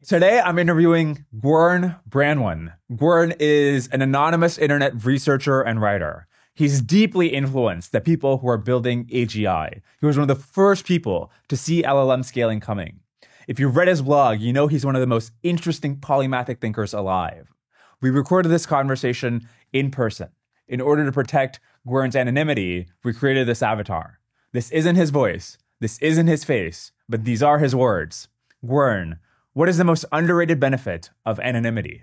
Today, I'm interviewing Gurn Branwen. Gurn is an anonymous internet researcher and writer. He's deeply influenced the people who are building AGI. He was one of the first people to see LLM scaling coming. If you've read his blog, you know he's one of the most interesting polymathic thinkers alive. We recorded this conversation in person. In order to protect Gurn's anonymity, we created this avatar. This isn't his voice. This isn't his face, but these are his words. Gurn, what is the most underrated benefit of anonymity?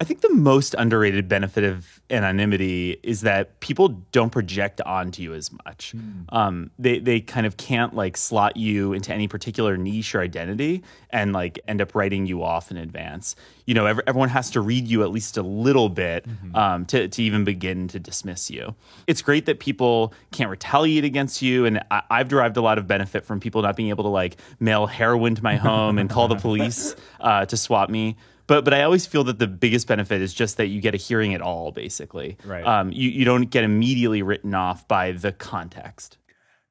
I think the most underrated benefit of anonymity is that people don't project onto you as much. They kind of can't slot you into any particular niche or identity and end up writing you off in advance. You know, everyone has to read you at least a little bit to even begin to dismiss you. It's great that people can't retaliate against you, and I've derived a lot of benefit from people not being able to mail heroin to my home and call the police to swap me. But I always feel that the biggest benefit is just that you get a hearing at all, basically. Right. You don't get immediately written off by the context.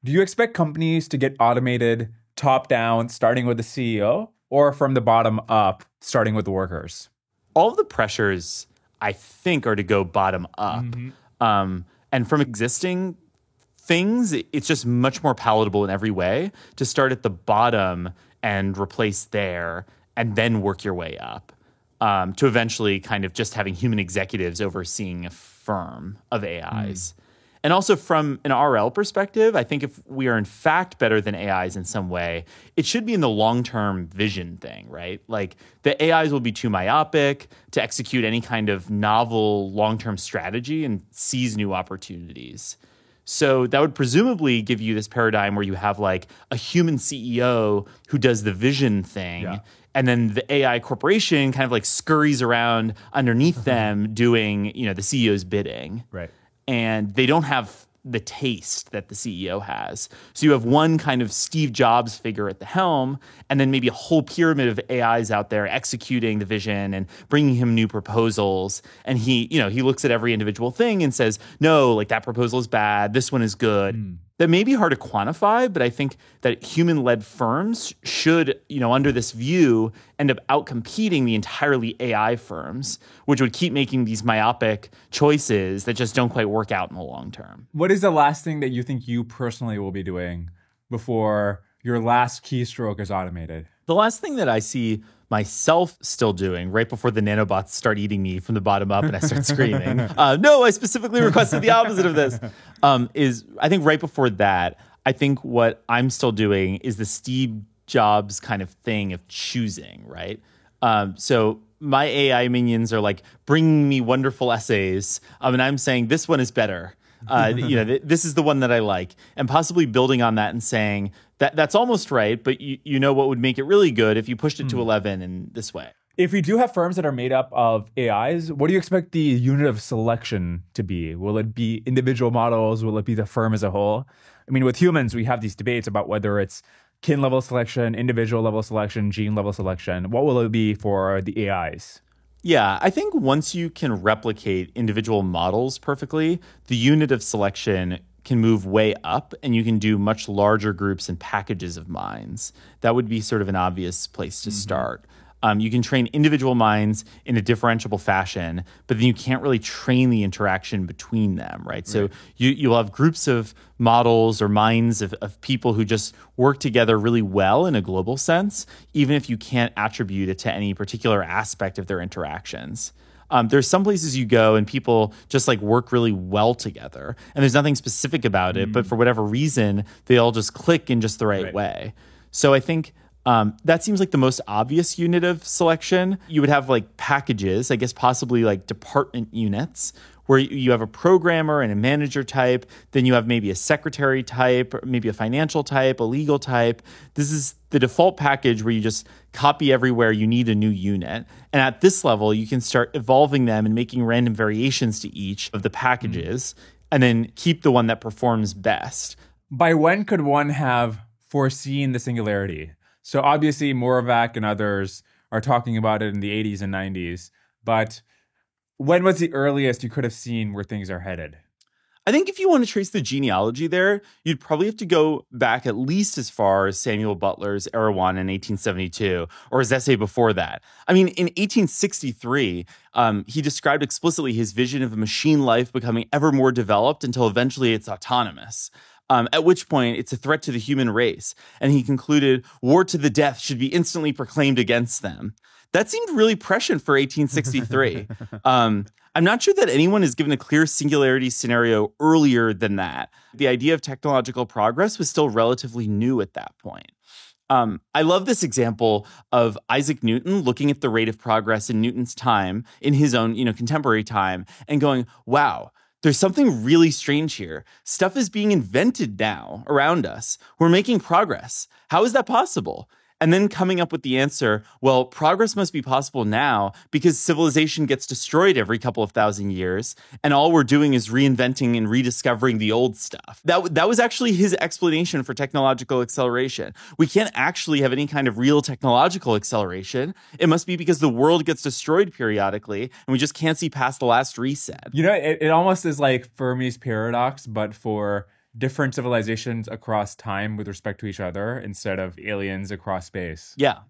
Do you expect companies to get automated top down, starting with the CEO, or from the bottom up, starting with the workers? All of the pressures, I think, are to go bottom up. And from existing things, it's just much more palatable in every way to start at the bottom and replace there and then work your way up. To eventually kind of just having human executives overseeing a firm of AIs. And also from an RL perspective, I think if we are in fact better than AIs in some way, it should be in the long-term vision thing, right? The AIs will be too myopic to execute any kind of novel long-term strategy and seize new opportunities. So that would presumably give you this paradigm where you have a human CEO who does the vision thing. Yeah. And then the AI corporation kind of scurries around underneath them doing, the CEO's bidding. Right. And they don't have the taste that the CEO has. So you have one kind of Steve Jobs figure at the helm, and then maybe a whole pyramid of AIs out there executing the vision and bringing him new proposals. And he looks at every individual thing and says, no, that proposal is bad. This one is good. That may be hard to quantify, but I think that human-led firms should, under this view, end up outcompeting the entirely AI firms, which would keep making these myopic choices that just don't quite work out in the long term. What is the last thing that you think you personally will be doing before your last keystroke is automated? The last thing that I see myself still doing right before the nanobots start eating me from the bottom up and I start screaming, no, I specifically requested the opposite of this, is I think right before that, I think what I'm still doing is the Steve Jobs kind of thing of choosing, right? So my AI minions are bringing me wonderful essays, and I'm saying this one is better. This is the one that I like, and possibly building on that and saying that's almost right, but you know what would make it really good if you pushed it to 11 in this way. If we do have firms that are made up of AIs, what do you expect the unit of selection to be? Will it be individual models? Will it be the firm as a whole? I mean, with humans, we have these debates about whether it's kin level selection, individual level selection, gene level selection. What will it be for the AIs? Yeah, I think once you can replicate individual models perfectly, the unit of selection can move way up and you can do much larger groups and packages of minds. That would be sort of an obvious place to start. You can train individual minds in a differentiable fashion, but then you can't really train the interaction between them, right? So you'll have groups of models or minds of people who just work together really well in a global sense, even if you can't attribute it to any particular aspect of their interactions. There's some places you go and people just work really well together, and there's nothing specific about it, but for whatever reason, they all just click in just the right way. So I think that seems like the most obvious unit of selection. You would have packages, I guess possibly department units, where you have a programmer and a manager type, then you have maybe a secretary type, or maybe a financial type, a legal type. This is the default package where you just copy everywhere you need a new unit. And at this level, you can start evolving them and making random variations to each of the packages, and then keep the one that performs best. By when could one have foreseen the singularity? So obviously, Moravec and others are talking about it in the 80s and 90s, but when was the earliest you could have seen where things are headed? I think if you want to trace the genealogy there, you'd probably have to go back at least as far as Samuel Butler's Erewhon in 1872, or his essay before that. I mean, in 1863, he described explicitly his vision of machine life becoming ever more developed until eventually it's autonomous. At which point it's a threat to the human race. And he concluded, war to the death should be instantly proclaimed against them. That seemed really prescient for 1863. I'm not sure that anyone has given a clear singularity scenario earlier than that. The idea of technological progress was still relatively new at that point. I love this example of Isaac Newton looking at the rate of progress in Newton's time, in his own, contemporary time, and going, wow, there's something really strange here. Stuff is being invented now around us. We're making progress. How is that possible? And then coming up with the answer, well, progress must be possible now because civilization gets destroyed every couple of thousand years, and all we're doing is reinventing and rediscovering the old stuff. That was actually his explanation for technological acceleration. We can't actually have any kind of real technological acceleration. It must be because the world gets destroyed periodically, and we just can't see past the last reset. It almost is like Fermi's paradox, but for different civilizations across time with respect to each other instead of aliens across space. Yeah.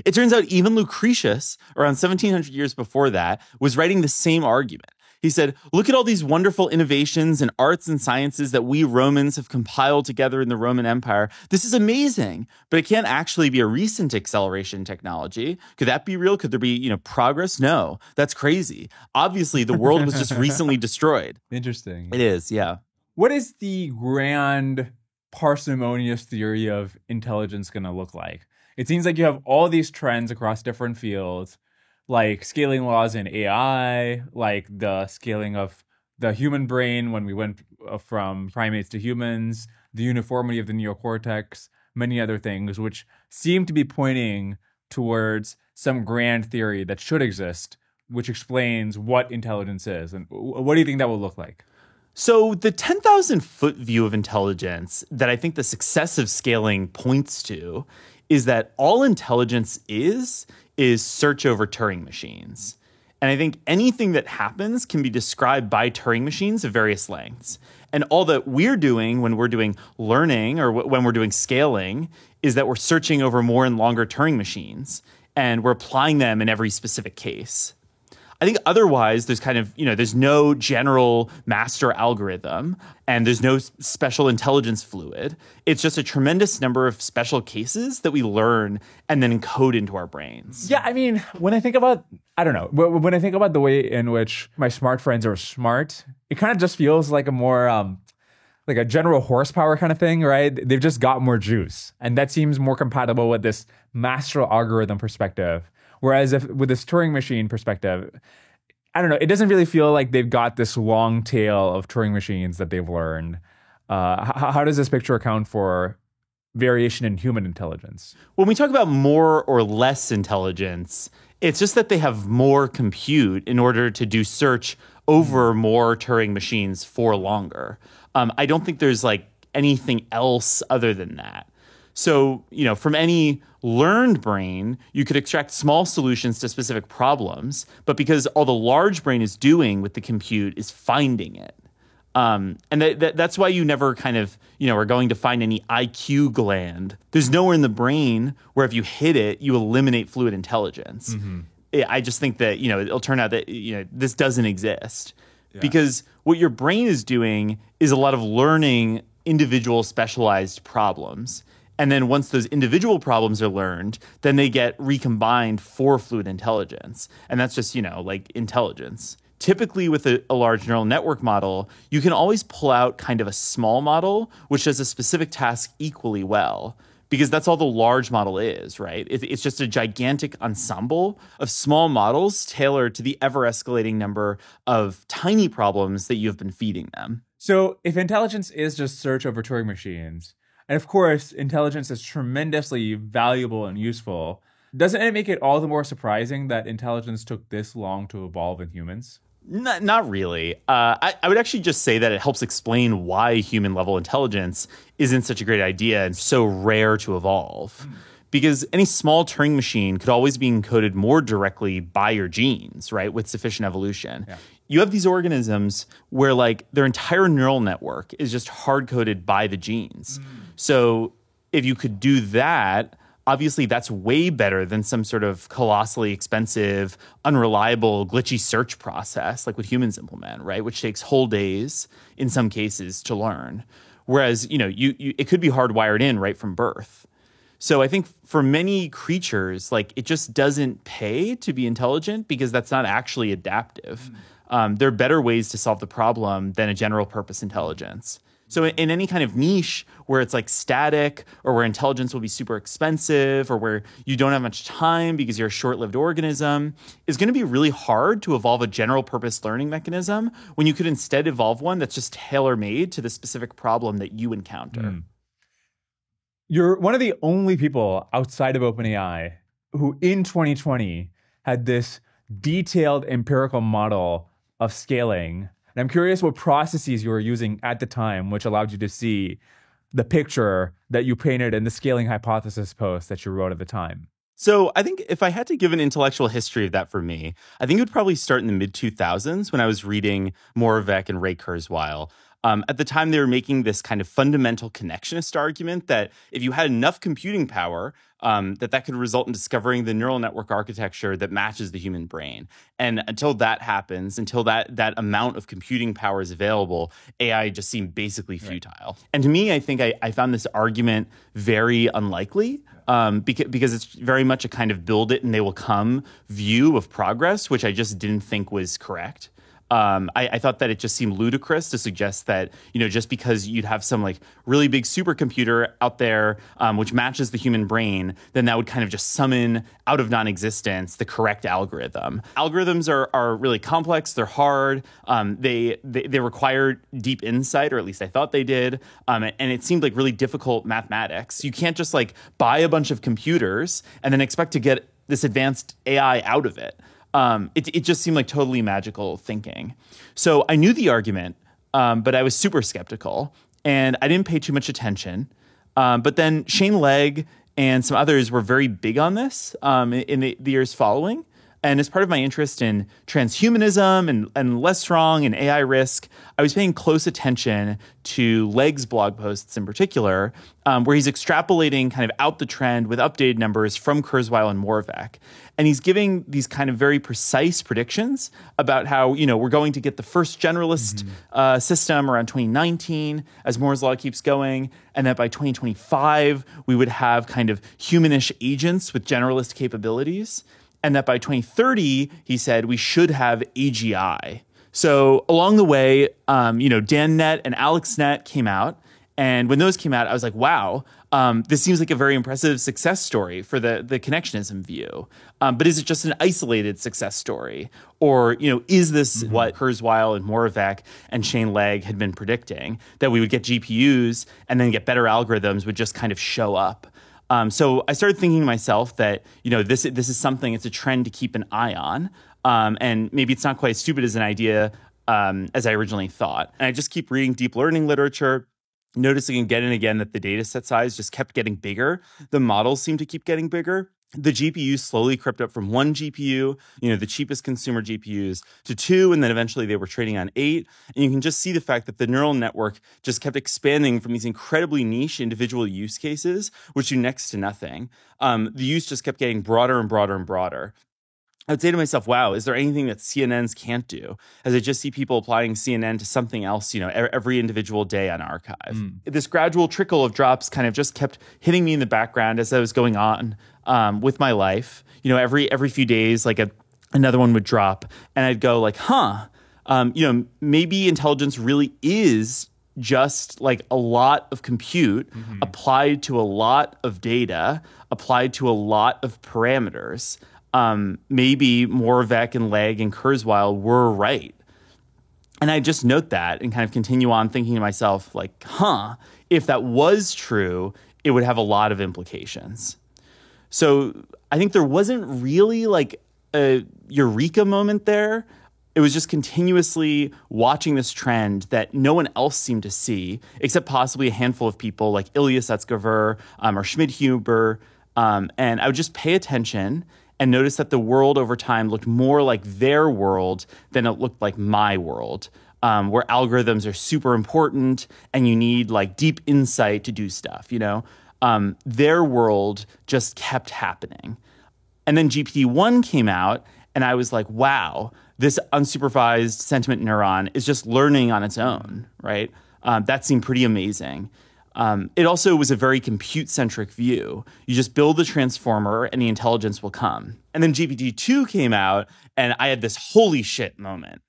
It turns out even Lucretius, around 1700 years before that, was writing the same argument. He said, look at all these wonderful innovations in arts and sciences that we Romans have compiled together in the Roman Empire. This is amazing, but it can't actually be a recent acceleration technology. Could that be real? Could there be, progress? No, that's crazy. Obviously, the world was just recently destroyed. Interesting. It is, yeah. What is the grand parsimonious theory of intelligence going to look like? It seems like you have all these trends across different fields, like scaling laws in AI, like the scaling of the human brain when we went from primates to humans, the uniformity of the neocortex, many other things, which seem to be pointing towards some grand theory that should exist, which explains what intelligence is. And what do you think that will look like? So the 10,000-foot view of intelligence that I think the successive scaling points to is that all intelligence is search over Turing machines. And I think anything that happens can be described by Turing machines of various lengths. And all that we're doing when we're doing learning or when we're doing scaling is that we're searching over more and longer Turing machines, and we're applying them in every specific case. I think otherwise there's kind of, there's no general master algorithm and there's no special intelligence fluid. It's just a tremendous number of special cases that we learn and then encode into our brains. Yeah, I mean, when I think about, when I think about the way in which my smart friends are smart, it kind of just feels like a more, like a general horsepower kind of thing, right? They've just got more juice. And that seems more compatible with this master algorithm perspective. Whereas with this Turing machine perspective, I don't know, it doesn't really feel like they've got this long tail of Turing machines that they've learned. How does this picture account for variation in human intelligence? When we talk about more or less intelligence, it's just that they have more compute in order to do search over more Turing machines for longer. I don't think there's like anything else other than that. So, from any learned brain, you could extract small solutions to specific problems, but because all the large brain is doing with the compute is finding it. And that's why you never kind of, are going to find any IQ gland. There's nowhere in the brain where if you hit it, you eliminate fluid intelligence. Mm-hmm. I just think that, it'll turn out that, this doesn't exist. Yeah. Because what your brain is doing is a lot of learning individual specialized problems. And then once those individual problems are learned, then they get recombined for fluid intelligence. And that's just, like intelligence. Typically with a large neural network model, you can always pull out kind of a small model, which does a specific task equally well. Because that's all the large model is, right? It's just a gigantic ensemble of small models tailored to the ever-escalating number of tiny problems that you've been feeding them. So if intelligence is just search over Turing machines, and of course, intelligence is tremendously valuable and useful, doesn't it make it all the more surprising that intelligence took this long to evolve in humans? Not really. I would actually just say that it helps explain why human-level intelligence isn't such a great idea and so rare to evolve. because any small Turing machine could always be encoded more directly by your genes, right, with sufficient evolution. Yeah. You have these organisms where like their entire neural network is just hard-coded by the genes. So if you could do that, obviously that's way better than some sort of colossally expensive, unreliable, glitchy search process like what humans implement, right, which takes whole days in some cases to learn. Whereas, you it could be hardwired in right from birth. So I think for many creatures, like it just doesn't pay to be intelligent because that's not actually adaptive. There are better ways to solve the problem than a general purpose intelligence. So in any kind of niche where it's like static or where intelligence will be super expensive or where you don't have much time because you're a short-lived organism, it's going to be really hard to evolve a general purpose learning mechanism when you could instead evolve one that's just tailor-made to the specific problem that you encounter. You're one of the only people outside of OpenAI who in 2020 had this detailed empirical model of scaling. And I'm curious what processes you were using at the time, which allowed you to see the picture that you painted in the scaling hypothesis post that you wrote at the time. So I think if I had to give an intellectual history of that for me, I think it would probably start in the mid-2000s when I was reading Moravec and Ray Kurzweil. At the time, they were making this kind of fundamental connectionist argument that if you had enough computing power, that could result in discovering the neural network architecture that matches the human brain. And until that happens, until that amount of computing power is available, AI just seemed basically futile. Right. And to me, I think I found this argument very unlikely. Because it's very much a kind of build it and they will come view of progress, which I just didn't think was correct. I thought that it just seemed ludicrous to suggest that, just because you'd have some like really big supercomputer out there, which matches the human brain, then that would kind of just summon out of non-existence the correct algorithm. Algorithms are really complex. They're hard. They require deep insight, or at least I thought they did. And it seemed like really difficult mathematics. You can't just like buy a bunch of computers and then expect to get this advanced AI out of it. It just seemed like totally magical thinking. So I knew the argument, but I was super skeptical, and I didn't pay too much attention. But then Shane Legg and some others were very big on this in the years following. And as part of my interest in transhumanism and less strong and AI risk, I was paying close attention to Legg's blog posts in particular, where he's extrapolating kind of out the trend with updated numbers from Kurzweil and Moravec. And he's giving these kind of very precise predictions about how, we're going to get the first generalist system around 2019 as Moore's Law keeps going, and that by 2025, we would have kind of humanish agents with generalist capabilities. And that by 2030, he said, we should have AGI. So along the way, DanNet and AlexNet came out. And when those came out, I was like, wow, this seems like a very impressive success story for the connectionism view. But is it just an isolated success story? Or, is this what Kurzweil and Moravec and Shane Legg had been predicting, that we would get GPUs and then get better algorithms would just kind of show up? So I started thinking to myself that, this is something, it's a trend to keep an eye on. And maybe it's not quite as stupid as an idea as I originally thought. And I just keep reading deep learning literature, noticing again and again that the data set size just kept getting bigger. The models seem to keep getting bigger. The GPUs slowly crept up from 1 GPU, the cheapest consumer GPUs, to 2, and then eventually they were trading on 8. And you can just see the fact that the neural network just kept expanding from these incredibly niche individual use cases, which do next to nothing. The use just kept getting broader and broader and broader. I would say to myself, wow, is there anything that CNNs can't do? As I just see people applying CNN to something else, every individual day on archive. This gradual trickle of drops kind of just kept hitting me in the background as I was going on with my life. Every few days, like another one would drop, and I'd go like, maybe intelligence really is just like a lot of compute applied to a lot of data, applied to a lot of parameters. Maybe Moravec and Legg and Kurzweil were right. And I just note that and kind of continue on thinking to myself, like, if that was true, it would have a lot of implications. So I think there wasn't really like a eureka moment there. It was just continuously watching this trend that no one else seemed to see, except possibly a handful of people like Ilya Sutskever or Schmidhuber. And I would just pay attention and notice that the world over time looked more like their world than it looked like my world, where algorithms are super important and you need like deep insight to do stuff, you know? Their world just kept happening. And then GPT-1 came out and I was like, wow, this unsupervised sentiment neuron is just learning on its own, right? That seemed pretty amazing. It also was a very compute-centric view. You just build the transformer and the intelligence will come. And then GPT-2 came out and I had this holy shit moment.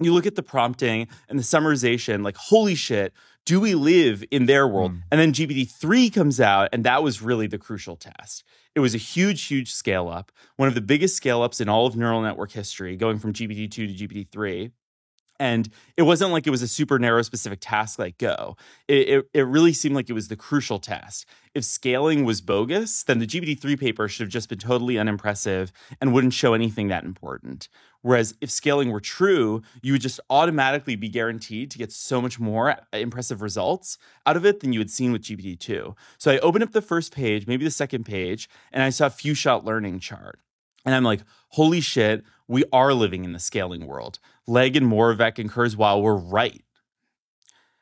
You look at the prompting and the summarization, like, holy shit, do we live in their world? And then GPT-3 comes out and that was really the crucial test. It was a huge, huge scale up, one of the biggest scale ups in all of neural network history, going from GPT-2 to GPT-3. And it wasn't like it was a super narrow specific task like Go. It really seemed like it was the crucial test. If scaling was bogus, then the GPT-3 paper should have just been totally unimpressive and wouldn't show anything that important. Whereas if scaling were true, you would just automatically be guaranteed to get so much more impressive results out of it than you had seen with GPT-2. So I opened up the first page, maybe the second page, and I saw a few-shot learning chart. And I'm like, holy shit, we are living in the scaling world. Legg and Moravec and Kurzweil were right.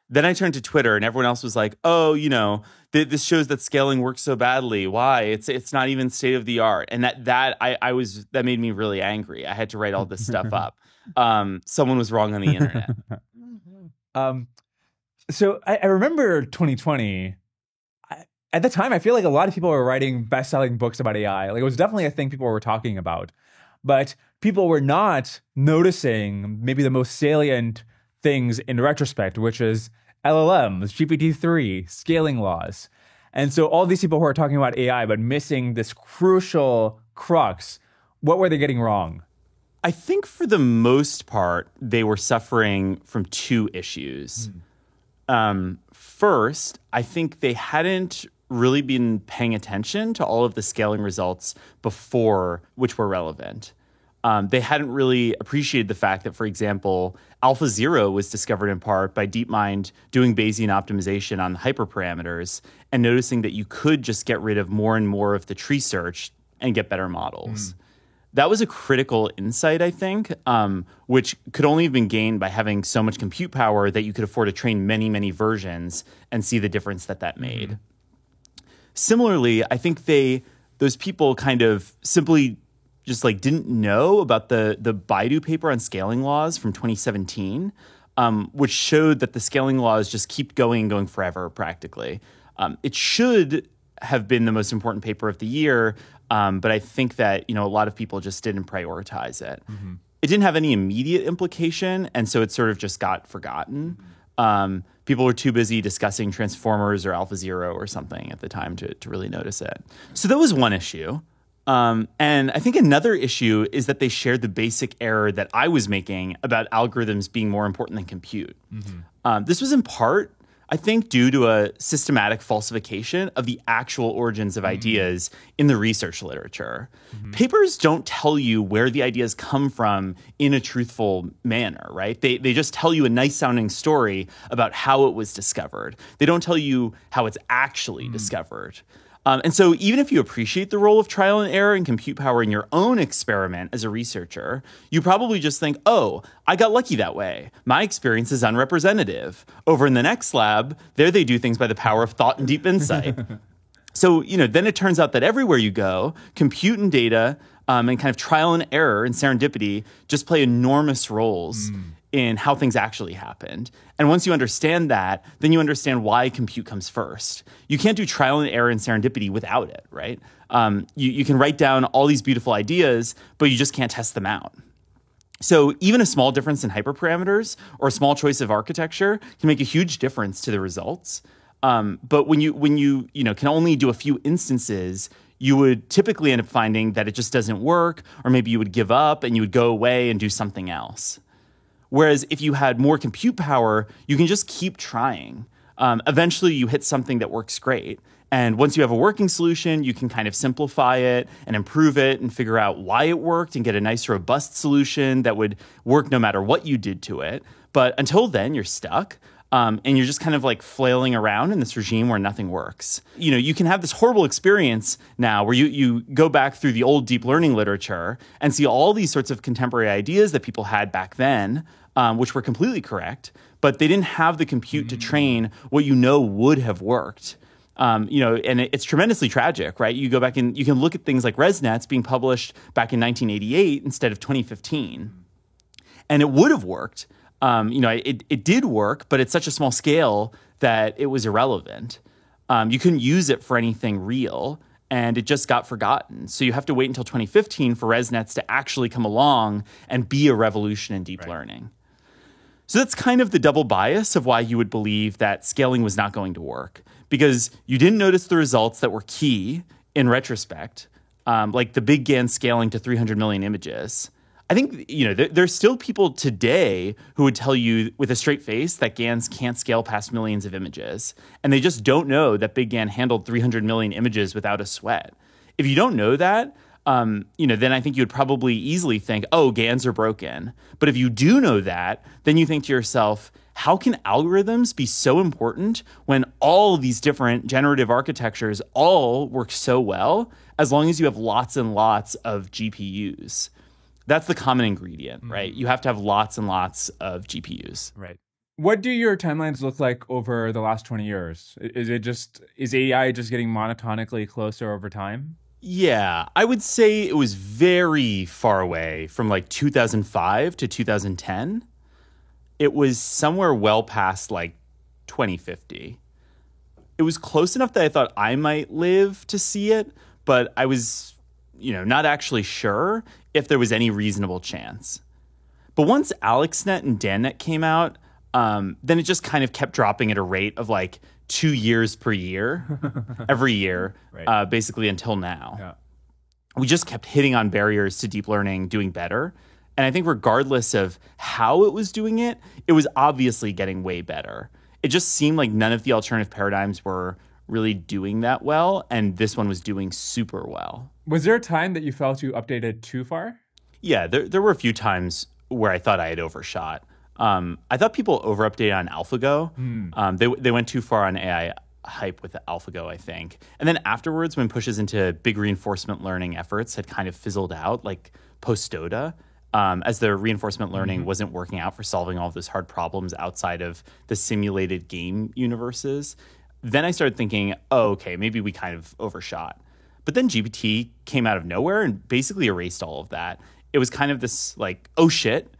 Then I turned to Twitter and everyone else was like, oh, you know, this shows that scaling works so badly. Why? It's not even state of the art. And that made me really angry. I had to write all this stuff up. Someone was wrong on the internet. So I remember 2020. At the time, I feel like a lot of people were writing best-selling books about AI. Like, it was definitely a thing people were talking about. But people were not noticing maybe the most salient things in retrospect, which is LLMs, GPT-3, scaling laws. And so all these people who are talking about AI but missing this crucial crux, what were they getting wrong? I think for the most part, they were suffering from two issues. First, I think they hadn't really been paying attention to all of the scaling results before, which were relevant. They hadn't really appreciated the fact that, for example, AlphaZero was discovered in part by DeepMind doing Bayesian optimization on hyperparameters and noticing that you could just get rid of more and more of the tree search and get better models. That was a critical insight, I think, which could only have been gained by having so much compute power that you could afford to train many, many versions and see the difference that made. Similarly, I think those people kind of simply just like didn't know about the Baidu paper on scaling laws from 2017, which showed that the scaling laws just keep going forever, practically. It should have been the most important paper of the year, but I think that, you know, a lot of people just didn't prioritize it. It didn't have any immediate implication, and so it sort of just got forgotten. People were too busy discussing transformers or AlphaZero or something at the time to really notice it. So that was one issue. And I think another issue is that they shared the basic error that I was making about algorithms being more important than compute. This was in part, I think, due to a systematic falsification of the actual origins of ideas in the research literature. Papers don't tell you where the ideas come from in a truthful manner, right? They just tell you a nice-sounding story about how it was discovered. They don't tell you how it's actually discovered. And so even if you appreciate the role of trial and error and compute power in your own experiment as a researcher, you probably just think, oh, I got lucky that way. My experience is unrepresentative. Over in the next lab, there they do things by the power of thought and deep insight. So, you know, then it turns out that everywhere you go, compute and data and kind of trial and error and serendipity just play enormous roles in how things actually happened. And once you understand that, then you understand why compute comes first. You can't do trial and error and serendipity without it, right? You can write down all these beautiful ideas, but you just can't test them out. So even a small difference in hyperparameters or a small choice of architecture can make a huge difference to the results. But when you can only do a few instances, you would typically end up finding that it just doesn't work, or maybe you would give up and you would go away and do something else. Whereas if you had more compute power, you can just keep trying. Eventually, you hit something that works great. And once you have a working solution, you can kind of simplify it and improve it and figure out why it worked and get a nice, robust solution that would work no matter what you did to it. But until then, you're stuck. and you're just kind of like flailing around in this regime where nothing works. You know, you can have this horrible experience now where you go back through the old deep learning literature and see all these sorts of contemporary ideas that people had back then, which were completely correct, but they didn't have the compute to train what you know would have worked. You know, and it's tremendously tragic, right? You go back and you can look at things like ResNets being published back in 1988 instead of 2015, and it would have worked. You know, it did work, but it's such a small scale that it was irrelevant. You couldn't use it for anything real, and it just got forgotten. So you have to wait until 2015 for ResNets to actually come along and be a revolution in deep learning. So that's kind of the double bias of why you would believe that scaling was not going to work, because you didn't notice the results that were key in retrospect, like the big GAN scaling to 300 million images. I think, you know, there's still people today who would tell you with a straight face that GANs can't scale past millions of images. And they just don't know that Big GAN handled 300 million images without a sweat. If you don't know that, you know, then I think you would probably easily think, oh, GANs are broken. But if you do know that, then you think to yourself, how can algorithms be so important when all these different generative architectures all work so well, as long as you have lots and lots of GPUs? That's the common ingredient, right? You have to have lots and lots of GPUs. Right. What do your timelines look like over the last 20 years? Is AI just getting monotonically closer over time? Yeah, I would say it was very far away from like 2005 to 2010. It was somewhere well past like 2050. It was close enough that I thought I might live to see it, but I was, you know, not actually sure if there was any reasonable chance. But once AlexNet and DanNet came out, then it just kind of kept dropping at a rate of like 2 years per year, every year, basically until now. Yeah. We just kept hitting on barriers to deep learning doing better. And I think regardless of how it was doing it, it was obviously getting way better. It just seemed like none of the alternative paradigms were really doing that well, and this one was doing super well. Was there a time that you felt you updated too far? Yeah, there were a few times where I thought I had overshot. I thought people over-updated on AlphaGo. They went too far on AI hype with AlphaGo, I think. And then afterwards, when pushes into big reinforcement learning efforts had kind of fizzled out, like post-DOTA, as the reinforcement learning wasn't working out for solving all of those hard problems outside of the simulated game universes, then I started thinking, oh, okay, maybe we kind of overshot. But then GPT came out of nowhere and basically erased all of that. It was kind of this like, oh shit,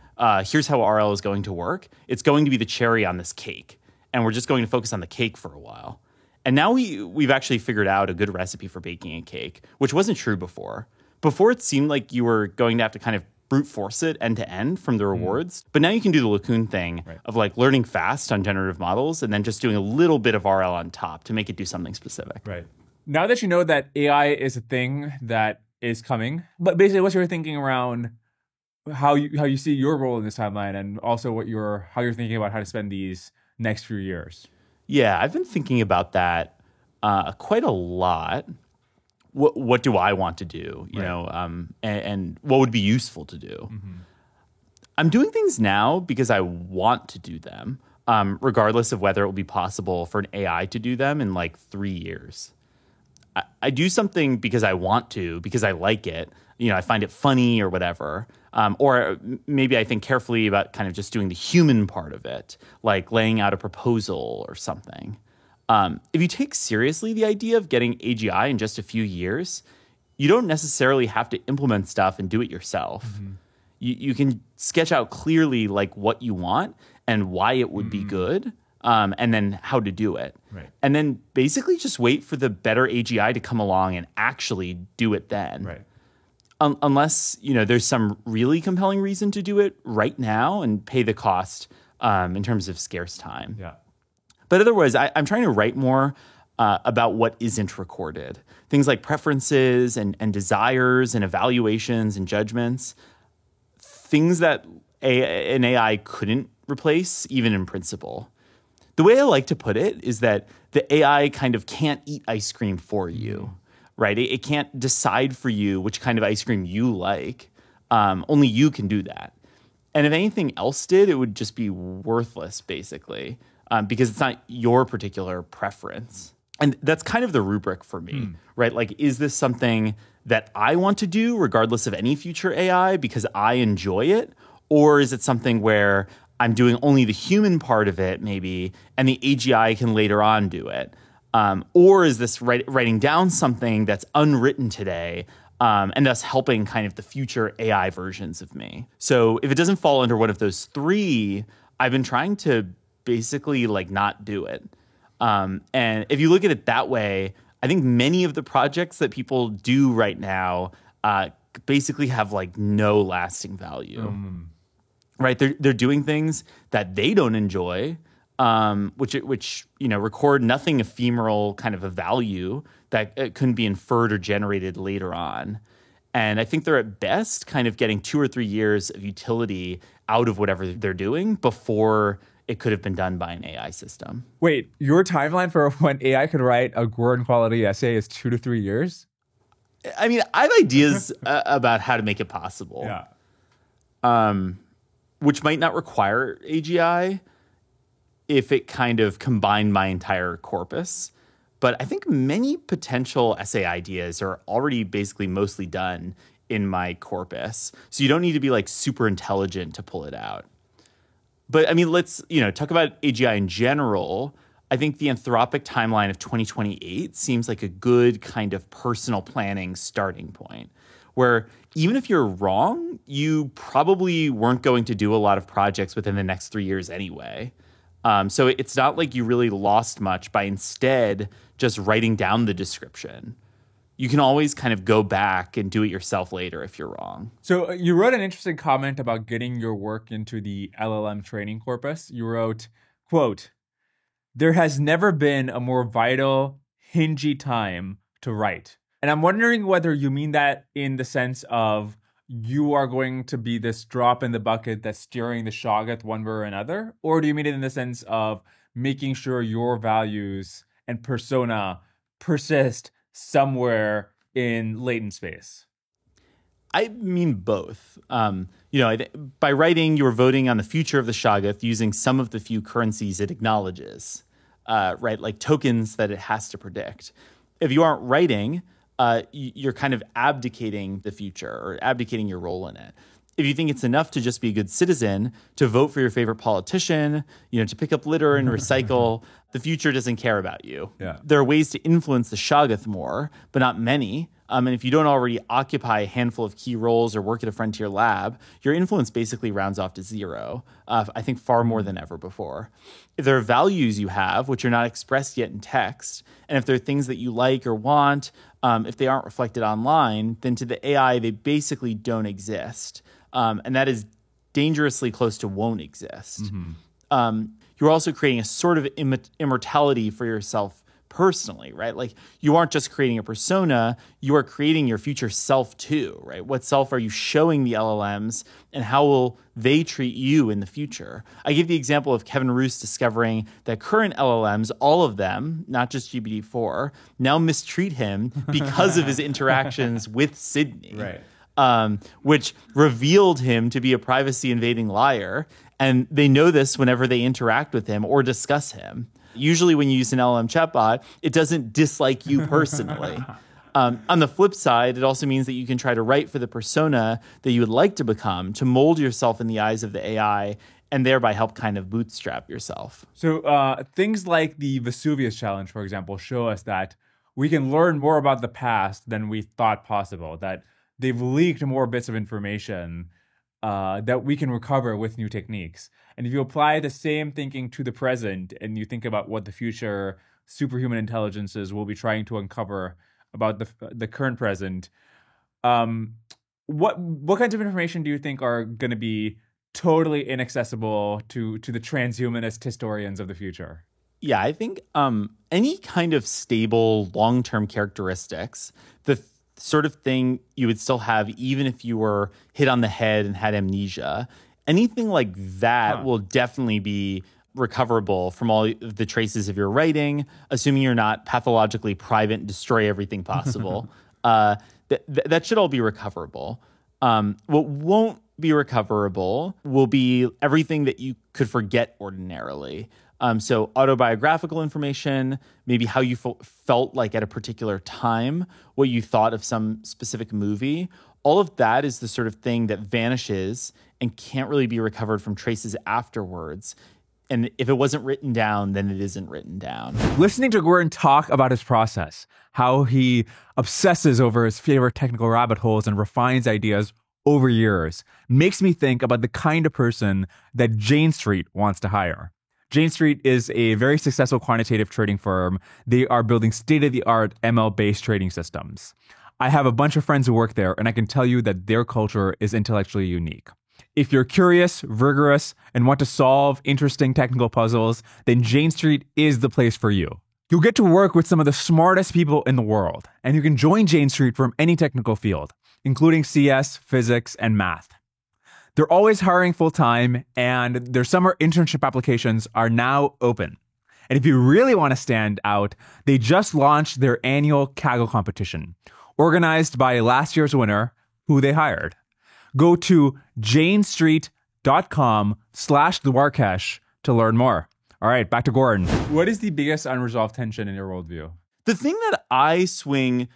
here's how RL is going to work. It's going to be the cherry on this cake. And we're just going to focus on the cake for a while. And now we've actually figured out a good recipe for baking a cake, which wasn't true before. Before, it seemed like you were going to have to kind of brute force it end to end from the rewards. But now you can do the LeCun thing of like learning fast on generative models and then just doing a little bit of RL on top to make it do something specific. Right. Now that you know that AI is a thing that is coming, but basically what's your thinking around how you see your role in this timeline, and also how you're thinking about how to spend these next few years? Yeah, I've been thinking about that quite a lot. What do I want to do? You know, and what would be useful to do? I'm doing things now because I want to do them, regardless of whether it will be possible for an AI to do them in like 3 years. I do something because I want to, because I like it. You know, I find it funny or whatever. Or maybe I think carefully about kind of just doing the human part of it, like laying out a proposal or something. If you take seriously the idea of getting AGI in just a few years, you don't necessarily have to implement stuff and do it yourself. You can sketch out clearly like what you want and why it would be good, and then how to do it. Right. And then basically just wait for the better AGI to come along and actually do it then. Right. Unless, you know, there's some really compelling reason to do it right now and pay the cost in terms of scarce time. Yeah. But otherwise, I'm trying to write more about what isn't recorded. Things like preferences and desires and evaluations and judgments. Things that an AI couldn't replace, even in principle. The way I like to put it is that the AI kind of can't eat ice cream for you, right? It can't decide for you which kind of ice cream you like. Only you can do that. And if anything else did, it would just be worthless, basically. because it's not your particular preference. And that's kind of the rubric for me, right? Like, is this something that I want to do regardless of any future AI because I enjoy it? Or is it something where I'm doing only the human part of it, maybe, and the AGI can later on do it? Or is this writing down something that's unwritten today and thus helping kind of the future AI versions of me? So if it doesn't fall under one of those three, I've been trying to basically like not do it. And if you look at it that way, I think many of the projects that people do right now basically have like no lasting value. Right? They're doing things that they don't enjoy, which record nothing ephemeral kind of a value that it couldn't be inferred or generated later on. And I think they're at best kind of getting 2 or 3 years of utility out of whatever they're doing before it could have been done by an AI system. Wait, your timeline for when AI could write a Gwern quality essay is 2 to 3 years? I mean, I have ideas about how to make it possible. Yeah. Which might not require AGI if it kind of combined my entire corpus. But I think many potential essay ideas are already basically mostly done in my corpus. So you don't need to be like super intelligent to pull it out. But I mean, let's, talk about AGI in general. I think the Anthropic timeline of 2028 seems like a good kind of personal planning starting point, where even if you're wrong, you probably weren't going to do a lot of projects within the next 3 years anyway. So it's not like you really lost much by instead just writing down the description. You can always kind of go back and do it yourself later if you're wrong. So you wrote an interesting comment about getting your work into the LLM training corpus. You wrote, quote, "There has never been a more vital, hingy time to write." And I'm wondering whether you mean that in the sense of you are going to be this drop in the bucket that's steering the Shoggoth one way or another? Or do you mean it in the sense of making sure your values and persona persist somewhere in latent space? I mean both. By writing, you're voting on the future of the Shoggoth using some of the few currencies it acknowledges, right? Like tokens that it has to predict. If you aren't writing, you're kind of abdicating the future or abdicating your role in it. If you think it's enough to just be a good citizen, to vote for your favorite politician, to pick up litter and recycle, the future doesn't care about you. Yeah. There are ways to influence the Shoggoth more, but not many. And if you don't already occupy a handful of key roles or work at a frontier lab, your influence basically rounds off to zero, I think far more than ever before. If there are values you have, which are not expressed yet in text, and if there are things that you like or want, if they aren't reflected online, then to the AI, they basically don't exist. And that is dangerously close to won't exist. You're also creating a sort of immortality for yourself personally, right? Like you aren't just creating a persona, you are creating your future self too, right? What self are you showing the LLMs and how will they treat you in the future? I give the example of Kevin Roose discovering that current LLMs, all of them, not just GPT-4, now mistreat him because of his interactions with Sydney. Right. Which revealed him to be a privacy-invading liar. And they know this whenever they interact with him or discuss him. Usually when you use an LLM chatbot, it doesn't dislike you personally. On the flip side, it also means that you can try to write for the persona that you would like to become, to mold yourself in the eyes of the AI, and thereby help kind of bootstrap yourself. So things like the Vesuvius Challenge, for example, show us that we can learn more about the past than we thought possible, that they've leaked more bits of information that we can recover with new techniques. And if you apply the same thinking to the present and you think about what the future superhuman intelligences will be trying to uncover about the current present, what kinds of information do you think are going to be totally inaccessible to the transhumanist historians of the future? Yeah, I think any kind of stable long-term characteristics, the sort of thing you would still have even if you were hit on the head and had amnesia, anything like that will definitely be recoverable from all the traces of your writing, assuming you're not pathologically private and destroy everything possible. That should all be recoverable. What won't be recoverable will be everything that you could forget ordinarily. So autobiographical information, maybe how you felt like at a particular time, what you thought of some specific movie. All of that is the sort of thing that vanishes and can't really be recovered from traces afterwards. And if it wasn't written down, then it isn't written down. Listening to Gordon talk about his process, how he obsesses over his favorite technical rabbit holes and refines ideas over years, makes me think about the kind of person that Jane Street wants to hire. Jane Street is a very successful quantitative trading firm. They are building state-of-the-art ML-based trading systems. I have a bunch of friends who work there, and I can tell you that their culture is intellectually unique. If you're curious, rigorous, and want to solve interesting technical puzzles, then Jane Street is the place for you. You'll get to work with some of the smartest people in the world, and you can join Jane Street from any technical field, including CS, physics, and math. They're always hiring full-time, and their summer internship applications are now open. And if you really want to stand out, they just launched their annual Kaggle competition, organized by last year's winner, who they hired. Go to janestreet.com/Dwarkesh to learn more. All right, back to Gordon. What is the biggest unresolved tension in your worldview? The thing that I swing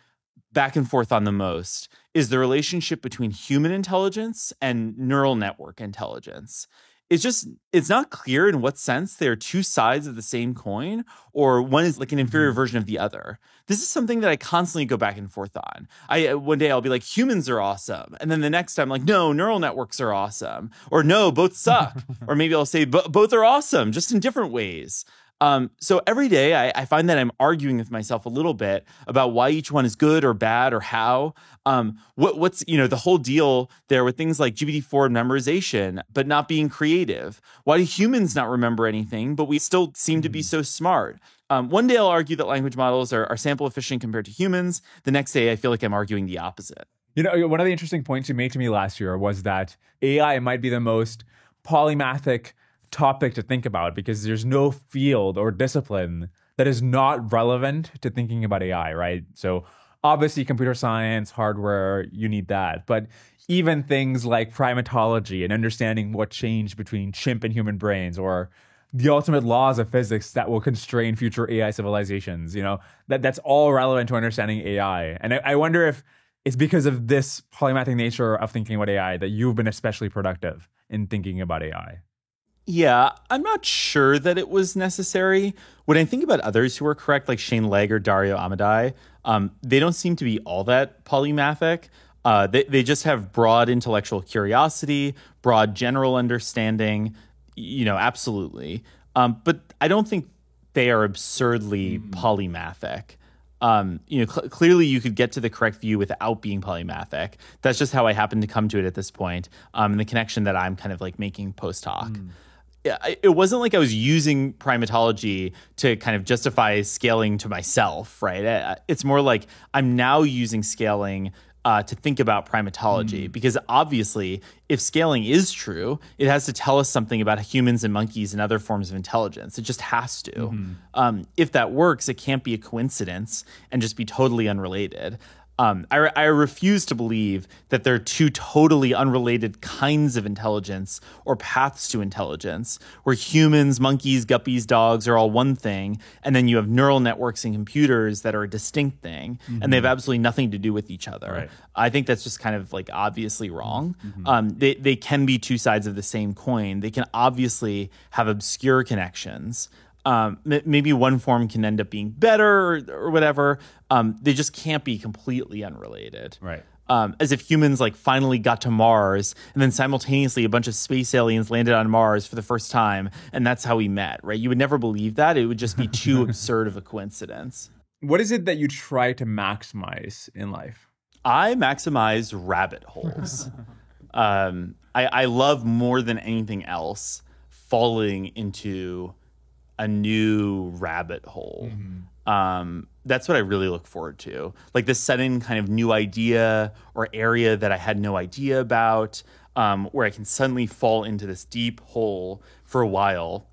back and forth on the most is the relationship between human intelligence and neural network intelligence. It's not clear in what sense they're two sides of the same coin, or one is like an inferior version of the other. This is something that I constantly go back and forth on. One day I'll be like, humans are awesome. And then the next time, like, no, neural networks are awesome. Or no, both suck. Or maybe I'll say, both are awesome, just in different ways. So every day I find that I'm arguing with myself a little bit about why each one is good or bad or how. What's the whole deal there with things like GPT-4 memorization, but not being creative. Why do humans not remember anything, but we still seem to be so smart? One day I'll argue that language models are sample efficient compared to humans. The next day I feel like I'm arguing the opposite. One of the interesting points you made to me last year was that AI might be the most polymathic topic to think about because there's no field or discipline that is not relevant to thinking about AI, right? So obviously computer science, hardware, you need that. But even things like primatology and understanding what changed between chimp and human brains, or the ultimate laws of physics that will constrain future AI civilizations, that's all relevant to understanding AI. And I wonder if it's because of this polymathic nature of thinking about AI that you've been especially productive in thinking about AI. Yeah, I'm not sure that it was necessary. When I think about others who are correct, like Shane Legg or Dario Amodei, they don't seem to be all that polymathic. They just have broad intellectual curiosity, broad general understanding, absolutely. But I don't think they are absurdly polymathic. Clearly you could get to the correct view without being polymathic. That's just how I happen to come to it at this point, and the connection that I'm kind of like making post hoc. It wasn't like I was using primatology to kind of justify scaling to myself, right? It's more like I'm now using scaling to think about primatology, because obviously if scaling is true, it has to tell us something about humans and monkeys and other forms of intelligence. It just has to. If that works, it can't be a coincidence and just be totally unrelated. I refuse to believe that there are two totally unrelated kinds of intelligence or paths to intelligence, where humans, monkeys, guppies, dogs are all one thing, and then you have neural networks and computers that are a distinct thing, and they have absolutely nothing to do with each other. Right. I think that's just kind of like obviously wrong. They can be two sides of the same coin. They can obviously have obscure connections. Maybe one form can end up being better or whatever. They just can't be completely unrelated. Right. As if humans like finally got to Mars and then simultaneously a bunch of space aliens landed on Mars for the first time, and that's how we met, right? You would never believe that. It would just be too absurd of a coincidence. What is it that you try to maximize in life? I maximize rabbit holes. I love more than anything else falling into a new rabbit hole. That's what I really look forward to. Like this sudden kind of new idea or area that I had no idea about, where I can suddenly fall into this deep hole for a while.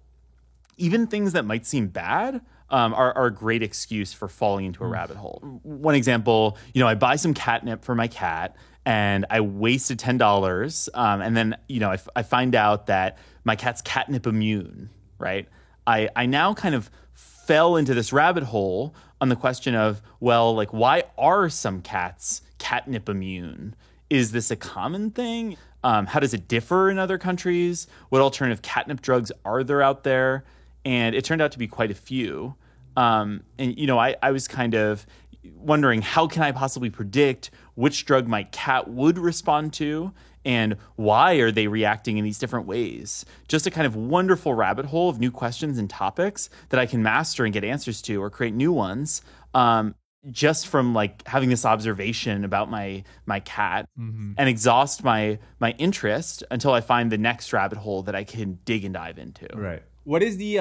Even things that might seem bad are a great excuse for falling into a rabbit hole. One example, I buy some catnip for my cat, and I wasted $10. And then, I find out that my cat's catnip immune, right? I now kind of fell into this rabbit hole on the question of, well, like, why are some cats catnip immune? Is this a common thing? How does it differ in other countries? What alternative catnip drugs are there out there? And it turned out to be quite a few. I was kind of wondering, how can I possibly predict which drug my cat would respond to, and why are they reacting in these different ways? Just a kind of wonderful rabbit hole of new questions and topics that I can master and get answers to, or create new ones, just from like having this observation about my cat, and exhaust my interest until I find the next rabbit hole that I can dig and dive into. Right. What is the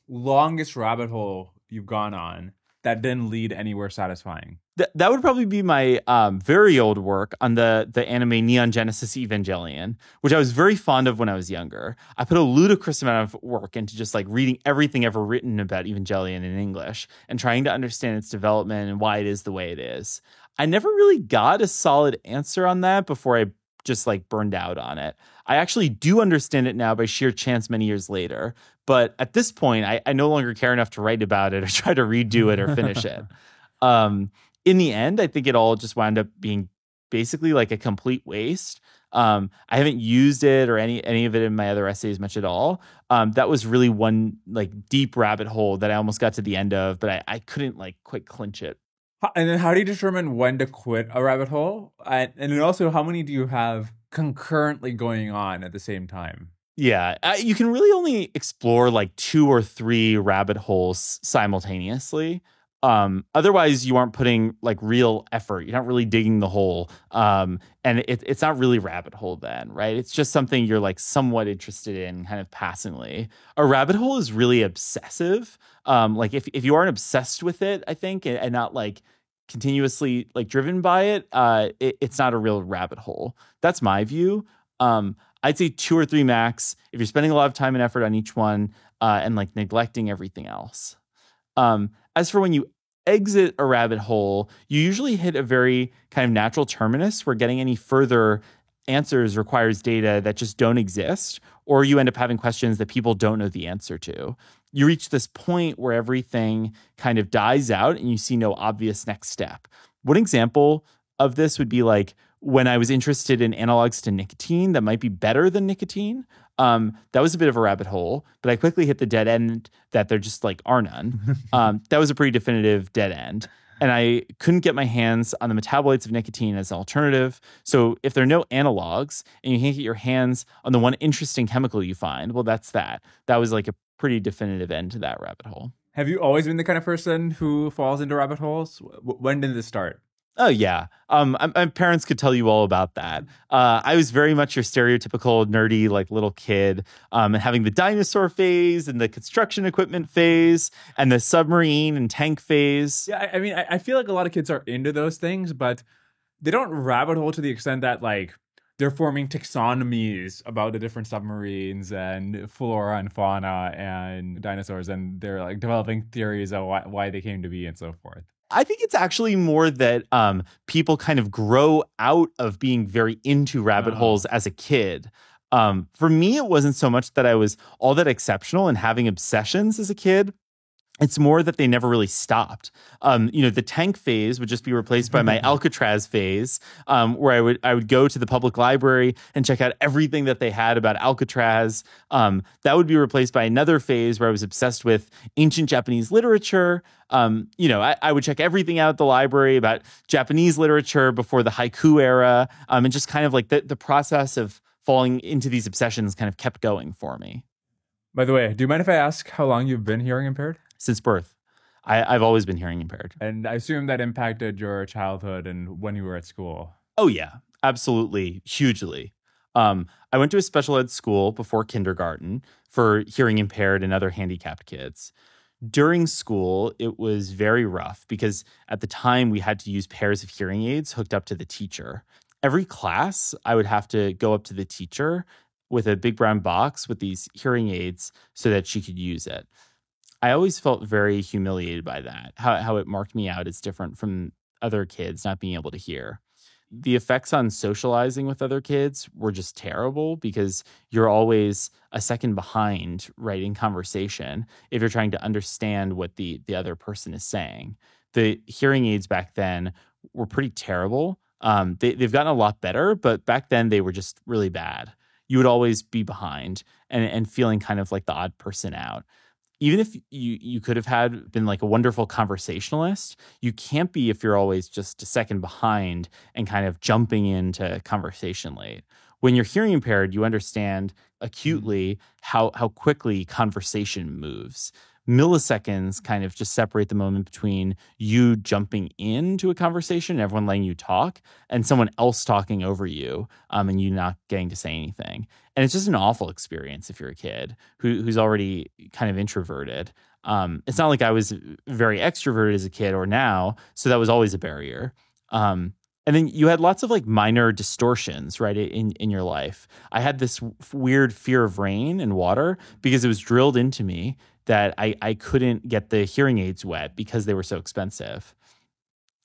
longest rabbit hole you've gone on that didn't lead anywhere satisfying? That would probably be my very old work on the anime Neon Genesis Evangelion, which I was very fond of when I was younger. I put a ludicrous amount of work into just like reading everything ever written about Evangelion in English and trying to understand its development and why it is the way it is. I never really got a solid answer on that before I just like burned out on it. I actually do understand it now by sheer chance many years later. But at this point, I no longer care enough to write about it or try to redo it or finish it. In the end, I think it all just wound up being basically like a complete waste. I haven't used it or any of it in my other essays much at all. That was really one like deep rabbit hole that I almost got to the end of, but I couldn't like quite clinch it. And then how do you determine when to quit a rabbit hole? And then also, how many do you have concurrently going on at the same time? Yeah, you can really only explore like 2 or 3 rabbit holes simultaneously. Otherwise, you aren't putting like real effort. You're not really digging the hole. And it's not really rabbit hole then, right? It's just something you're like somewhat interested in kind of passingly. A rabbit hole is really obsessive. Like if you aren't obsessed with it, I think, and not like continuously like driven by it, it's not a real rabbit hole. That's my view. I'd say 2 or 3 max if you're spending a lot of time and effort on each one, and like neglecting everything else. As for when you exit a rabbit hole, you usually hit a very kind of natural terminus where getting any further answers requires data that just don't exist, or you end up having questions that people don't know the answer to. You reach this point where everything kind of dies out and you see no obvious next step. One example of this would be like when I was interested in analogs to nicotine that might be better than nicotine. That was a bit of a rabbit hole, but I quickly hit the dead end that there just like are none. That was a pretty definitive dead end. And I couldn't get my hands on the metabolites of nicotine as an alternative. So if there are no analogs and you can't get your hands on the one interesting chemical you find, well, that's that. That was like a pretty definitive end to that rabbit hole. Have you always been the kind of person who falls into rabbit holes? When did this start? Oh, yeah. My parents could tell you all about that. I was very much your stereotypical nerdy, like little kid, and having the dinosaur phase and the construction equipment phase and the submarine and tank phase. Yeah, I mean, I feel like a lot of kids are into those things, but they don't rabbit hole to the extent that like they're forming taxonomies about the different submarines and flora and fauna and dinosaurs, and they're like developing theories of why they came to be and so forth. I think it's actually more that people kind of grow out of being very into rabbit holes as a kid. For me, it wasn't so much that I was all that exceptional in having obsessions as a kid. It's more that they never really stopped. The tank phase would just be replaced by my Alcatraz phase, where I would go to the public library and check out everything that they had about Alcatraz. That would be replaced by another phase where I was obsessed with ancient Japanese literature. I would check everything out at the library about Japanese literature before the haiku era, and just kind of like the process of falling into these obsessions kind of kept going for me. By the way, do you mind if I ask how long you've been hearing impaired? Since birth. I've always been hearing impaired. And I assume that impacted your childhood and when you were at school. Oh, yeah, absolutely. Hugely. I went to a special ed school before kindergarten for hearing impaired and other handicapped kids. During school, it was very rough because at the time we had to use pairs of hearing aids hooked up to the teacher. Every class, I would have to go up to the teacher with a big brown box with these hearing aids so that she could use it. I always felt very humiliated by that, how it marked me out as different from other kids not being able to hear. The effects on socializing with other kids were just terrible because you're always a second behind, right, in conversation if you're trying to understand what the other person is saying. The hearing aids back then were pretty terrible. They've gotten a lot better, but back then they were just really bad. You would always be behind and feeling kind of like the odd person out. Even if you could have been like a wonderful conversationalist, you can't be if you're always just a second behind and kind of jumping into conversation late. When you're hearing impaired, you understand acutely how quickly conversation moves. Milliseconds kind of just separate the moment between you jumping into a conversation, everyone letting you talk, and someone else talking over you, and you not getting to say anything. And it's just an awful experience if you're a kid who's already kind of introverted. It's not like I was very extroverted as a kid or now, so that was always a barrier. And then you had lots of like minor distortions, right, in your life. I had this weird fear of rain and water because it was drilled into me that I couldn't get the hearing aids wet because they were so expensive.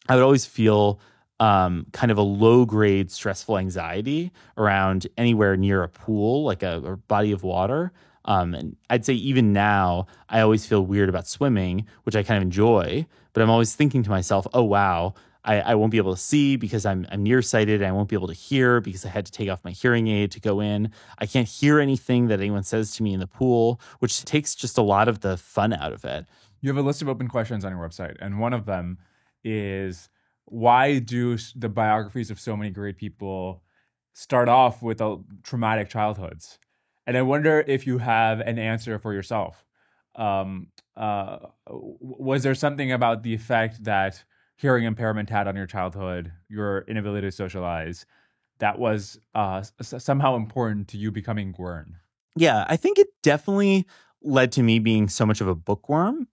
I would always feel kind of a low-grade stressful anxiety around anywhere near a pool, like a body of water. And I'd say even now, I always feel weird about swimming, which I kind of enjoy. But I'm always thinking to myself, oh, wow, I won't be able to see because I'm nearsighted. I won't be able to hear because I had to take off my hearing aid to go in. I can't hear anything that anyone says to me in the pool, which takes just a lot of the fun out of it. You have a list of open questions on your website, and one of them is, why do the biographies of so many great people start off with traumatic childhoods? And I wonder if you have an answer for yourself. Was there something about the effect that hearing impairment had on your childhood, your inability to socialize, that was somehow important to you becoming Gwern? Yeah, I think it definitely led to me being so much of a bookworm.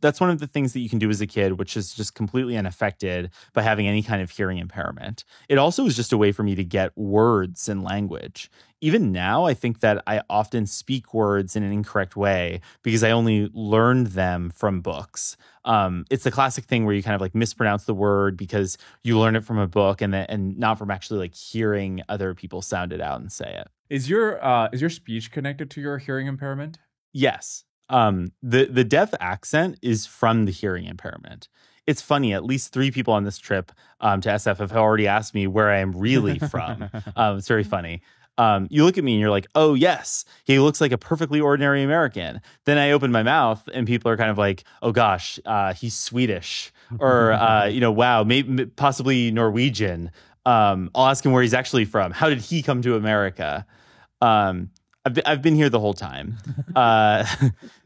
That's one of the things that you can do as a kid, which is just completely unaffected by having any kind of hearing impairment. It also is just a way for me to get words and language. Even now, I think that I often speak words in an incorrect way because I only learned them from books. It's the classic thing where you kind of like mispronounce the word because you learn it from a book and not from actually like hearing other people sound it out and say it. Is your speech connected to your hearing impairment? Yes. The deaf accent is from the hearing impairment. It's funny, at least 3 people on this trip to SF have already asked me where I am really from. It's very funny. You look at me and you're like, oh, yes, he looks like a perfectly ordinary American. Then I open my mouth and people are kind of like, oh, gosh, he's Swedish or, wow, maybe possibly Norwegian. I'll ask him where he's actually from. How did he come to America? I've been here the whole time.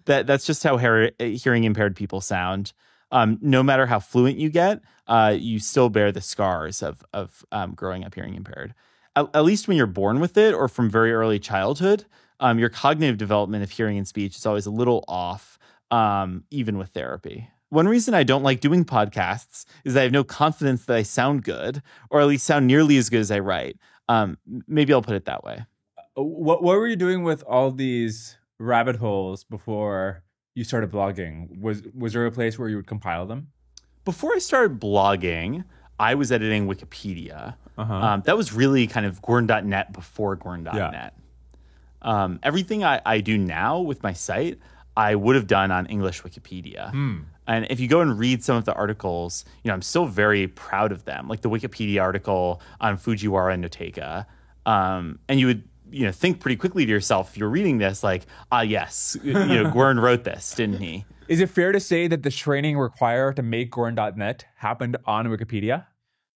That's just how hearing impaired people sound. No matter how fluent you get, you still bear the scars of growing up hearing impaired. At least when you're born with it or from very early childhood, your cognitive development of hearing and speech is always a little off, even with therapy. One reason I don't like doing podcasts is that I have no confidence that I sound good, or at least sound nearly as good as I write. Maybe I'll put it that way. What were you doing with all these rabbit holes before you started blogging? Was there a place where you would compile them? Before I started blogging, I was editing Wikipedia. That was really kind of Gwern.net before Gwern.net. Yeah. Everything I do now with my site, I would have done on English Wikipedia. And if you go and read some of the articles, I'm still very proud of them. Like the Wikipedia article on Fujiwara no Teika. And you would think pretty quickly to yourself, if you're reading this, like, yes, Gwern wrote this, didn't he? Is it fair to say that the training required to make Gwern.net happened on Wikipedia?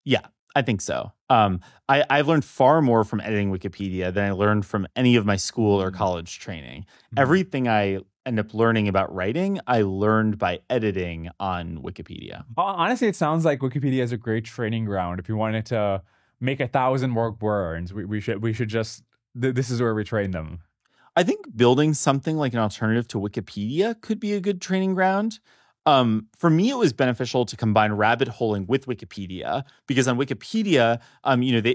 Yeah, I think so. I've learned far more from editing Wikipedia than I learned from any of my school or college training. Everything I end up learning about writing, I learned by editing on Wikipedia. Honestly, it sounds like Wikipedia is a great training ground. If you wanted to make 1,000 more Gwerns, we should just... This is where we train them. I think building something like an alternative to Wikipedia could be a good training ground. For me, it was beneficial to combine rabbit holing with Wikipedia because on Wikipedia,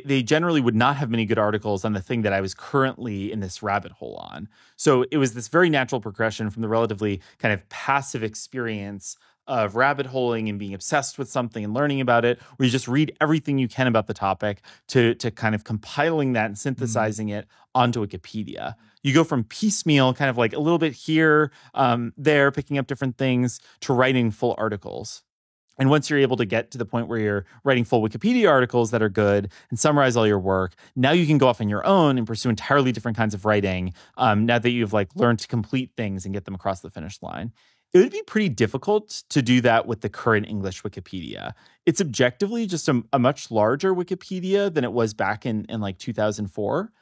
they generally would not have many good articles on the thing that I was currently in this rabbit hole on. So it was this very natural progression from the relatively kind of passive experience of rabbit holing and being obsessed with something and learning about it, where you just read everything you can about the topic to kind of compiling that and synthesizing it onto Wikipedia. You go from piecemeal, kind of like a little bit here, there, picking up different things, to writing full articles. And once you're able to get to the point where you're writing full Wikipedia articles that are good and summarize all your work, now you can go off on your own and pursue entirely different kinds of writing. Now that you've like learned to complete things and get them across the finish line. It would be pretty difficult to do that with the current English Wikipedia. It's objectively just a much larger Wikipedia than it was back in like 2004.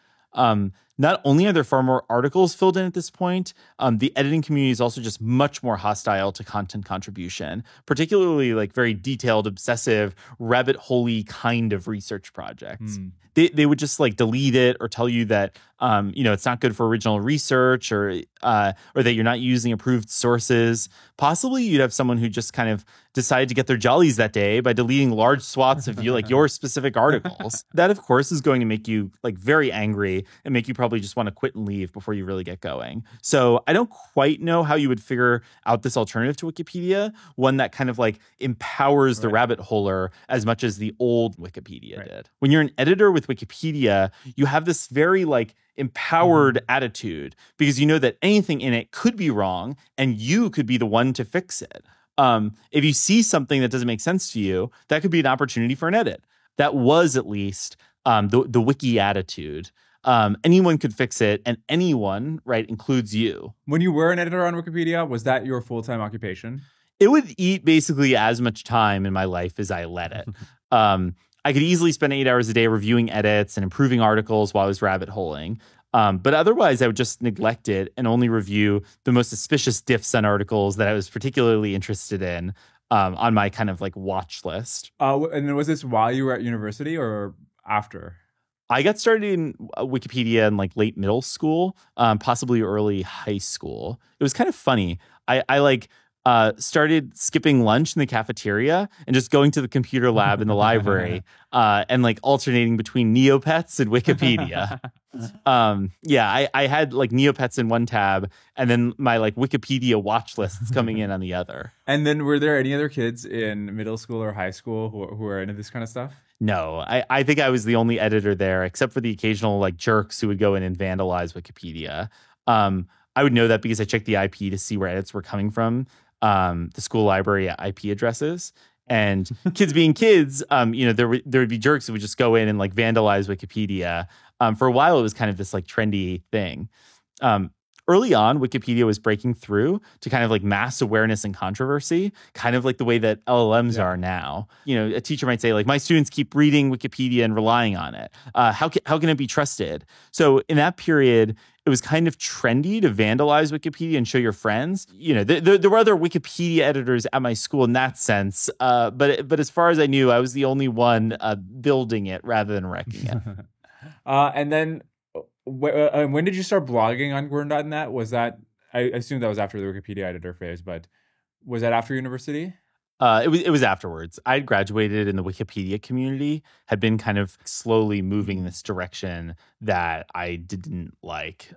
Not only are there far more articles filled in at this point, the editing community is also just much more hostile to content contribution, particularly like very detailed, obsessive, rabbit hole-y kind of research projects. They would just like delete it or tell you that it's not good for original research or that you're not using approved sources. Possibly you'd have someone who just kind of decided to get their jollies that day by deleting large swaths of your specific articles. That, of course, is going to make you like very angry and make you probably just want to quit and leave before you really get going. So I don't quite know how you would figure out this alternative to Wikipedia, one that kind of like empowers the rabbit holer as much as the old Wikipedia did. When you're an editor with Wikipedia, you have this very like empowered attitude because you know that anything in it could be wrong and you could be the one to fix it. If you see something that doesn't make sense to you, that could be an opportunity for an edit. That was at least the wiki attitude. Anyone could fix it, and anyone, right, includes you. When you were an editor on Wikipedia, was that your full-time occupation? It would eat basically as much time in my life as I let it. I could easily spend 8 hours a day reviewing edits and improving articles while I was rabbit holing. But otherwise, I would just neglect it and only review the most suspicious diffs on articles that I was particularly interested in on my kind of like watch list. And then was this while you were at university or after? I got started in Wikipedia in like late middle school, possibly early high school. It was kind of funny. I started skipping lunch in the cafeteria and just going to the computer lab in the library and like alternating between Neopets and Wikipedia. I had like Neopets in one tab and then my like Wikipedia watch lists coming in on the other. And then were there any other kids in middle school or high school who were into this kind of stuff? No, I think I was the only editor there, except for the occasional like jerks who would go in and vandalize Wikipedia. I would know that because I checked the IP to see where edits were coming from. The school library IP addresses, and kids being kids, there would be jerks who would just go in and like vandalize Wikipedia. For a while, it was kind of this like trendy thing. Early on, Wikipedia was breaking through to kind of like mass awareness and controversy, kind of like the way that LLMs are now. A teacher might say like, my students keep reading Wikipedia and relying on it. How can it be trusted? So in that period, it was kind of trendy to vandalize Wikipedia and show your friends. There were other Wikipedia editors at my school in that sense. But as far as I knew, I was the only one building it rather than wrecking it. And then when did you start blogging on Gwern.net? Was that, I assume that was after the Wikipedia editor phase, but was that after university? It was afterwards. I had graduated and the Wikipedia community had been kind of slowly moving in this direction that I didn't like.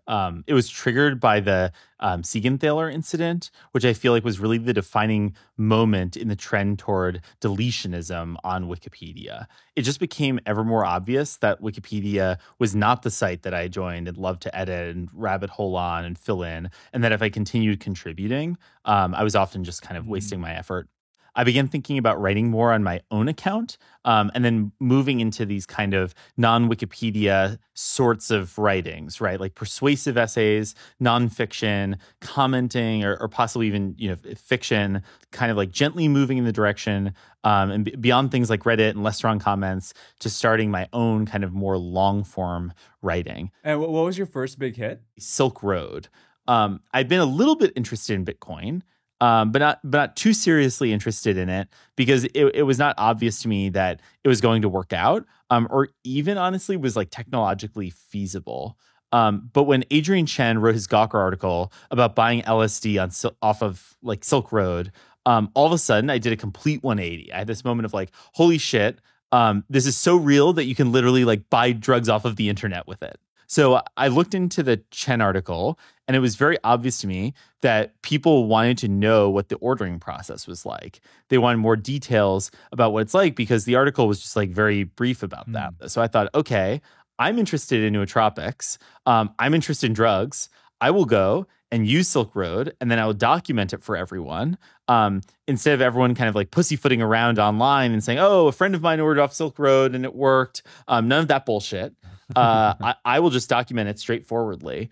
It was triggered by the Siegenthaler incident, which I feel like was really the defining moment in the trend toward deletionism on Wikipedia. It just became ever more obvious that Wikipedia was not the site that I joined and loved to edit and rabbit hole on and fill in, and that if I continued contributing, I was often just kind of wasting my effort. I began thinking about writing more on my own account and then moving into these kind of non-Wikipedia sorts of writings, right? Like persuasive essays, nonfiction, commenting, or possibly even, fiction, kind of like gently moving in the direction and beyond things like Reddit and less strong comments to starting my own kind of more long-form writing. And what was your first big hit? Silk Road. I'd been a little bit interested in Bitcoin. But not too seriously interested in it because it was not obvious to me that it was going to work out, or even honestly was like technologically feasible. But when Adrian Chen wrote his Gawker article about buying LSD off of like Silk Road, all of a sudden I did a complete 180. I had this moment of like, holy shit, this is so real that you can literally like buy drugs off of the internet with it. So I looked into the Chen article, and it was very obvious to me that people wanted to know what the ordering process was like. They wanted more details about what it's like because the article was just like very brief about that. So I thought, okay, I'm interested in nootropics. I'm interested in drugs. I will go and use Silk Road, and then I will document it for everyone. Instead of everyone kind of like pussyfooting around online and saying, oh, a friend of mine ordered off Silk Road and it worked. None of that bullshit. I will just document it straightforwardly.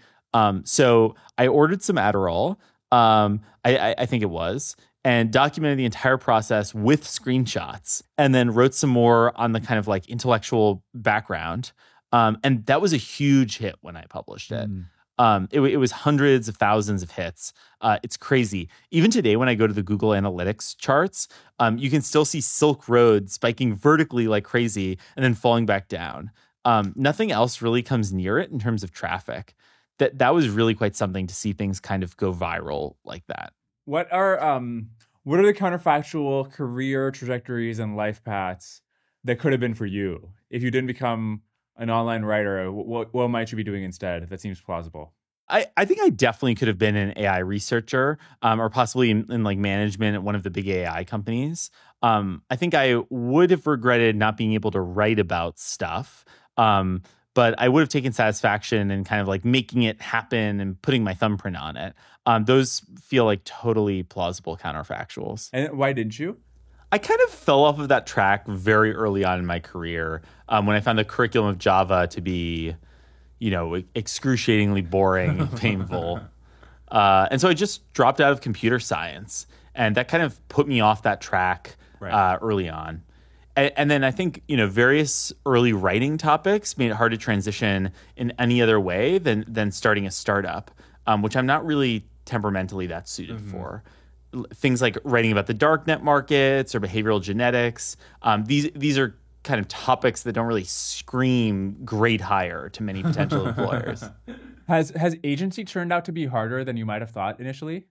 So I ordered some Adderall, I think it was, and documented the entire process with screenshots, and then wrote some more on the kind of like intellectual background. And that was a huge hit when I published it. It was hundreds of thousands of hits. It's crazy. Even today, when I go to the Google Analytics charts, you can still see Silk Road spiking vertically like crazy and then falling back down. Nothing else really comes near it in terms of traffic. That was really quite something to see things kind of go viral like that. What are the counterfactual career trajectories and life paths that could have been for you if you didn't become an online writer? What might you be doing instead? That seems plausible. I think I definitely could have been an AI researcher, or possibly in like management at one of the big AI companies. I think I would have regretted not being able to write about stuff. But I would have taken satisfaction in kind of like making it happen and putting my thumbprint on it. Those feel like totally plausible counterfactuals. And why didn't you? I kind of fell off of that track very early on in my career when I found the curriculum of Java to be, excruciatingly boring and painful. And so I just dropped out of computer science. And that kind of put me off that track early on. And then I think, various early writing topics made it hard to transition in any other way than starting a startup, which I'm not really temperamentally that suited for. Things like writing about the darknet markets or behavioral genetics. These are kind of topics that don't really scream great hire to many potential employers. Has agency turned out to be harder than you might have thought initially?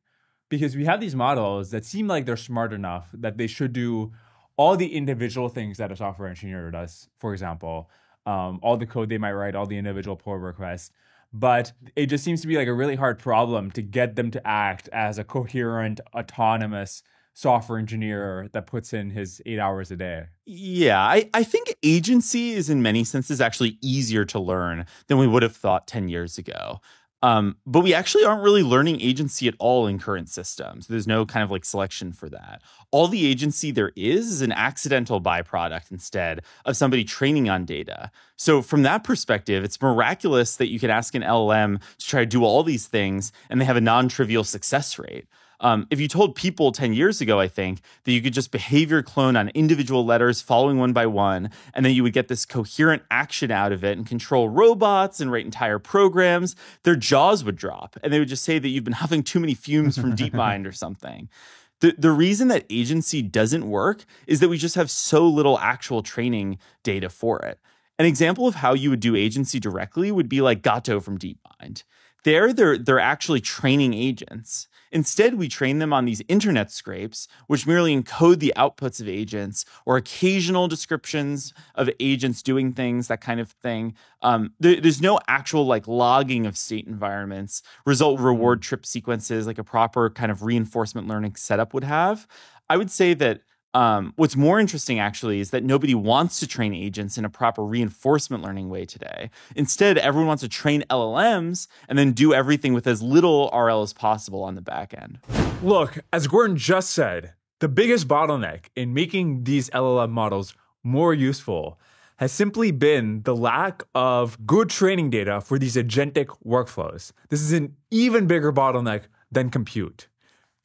Because we have these models that seem like they're smart enough that they should do all the individual things that a software engineer does, for example, all the code they might write, all the individual pull requests. But it just seems to be like a really hard problem to get them to act as a coherent, autonomous software engineer that puts in his 8 hours a day. Yeah, I think agency is in many senses actually easier to learn than we would have thought 10 years ago. But we actually aren't really learning agency at all in current systems. There's no kind of like selection for that. All the agency there is an accidental byproduct instead of somebody training on data. So from that perspective, it's miraculous that you can ask an LLM to try to do all these things and they have a non-trivial success rate. If you told people 10 years ago, I think, that you could just behavior clone on individual letters following one by one, and then you would get this coherent action out of it and control robots and write entire programs, their jaws would drop. And they would just say that you've been huffing too many fumes from DeepMind or something. The reason that agency doesn't work is that we just have so little actual training data for it. An example of how you would do agency directly would be like Gato from DeepMind. They're actually training agents. Instead, we train them on these internet scrapes, which merely encode the outputs of agents or occasional descriptions of agents doing things, that kind of thing. There's no actual like logging of state environments, result reward trip sequences like a proper kind of reinforcement learning setup would have. I would say that what's more interesting, actually, is that nobody wants to train agents in a proper reinforcement learning way today. Instead, everyone wants to train LLMs and then do everything with as little RL as possible on the back end. Look, as Gordon just said, the biggest bottleneck in making these LLM models more useful has simply been the lack of good training data for these agentic workflows. This is an even bigger bottleneck than compute.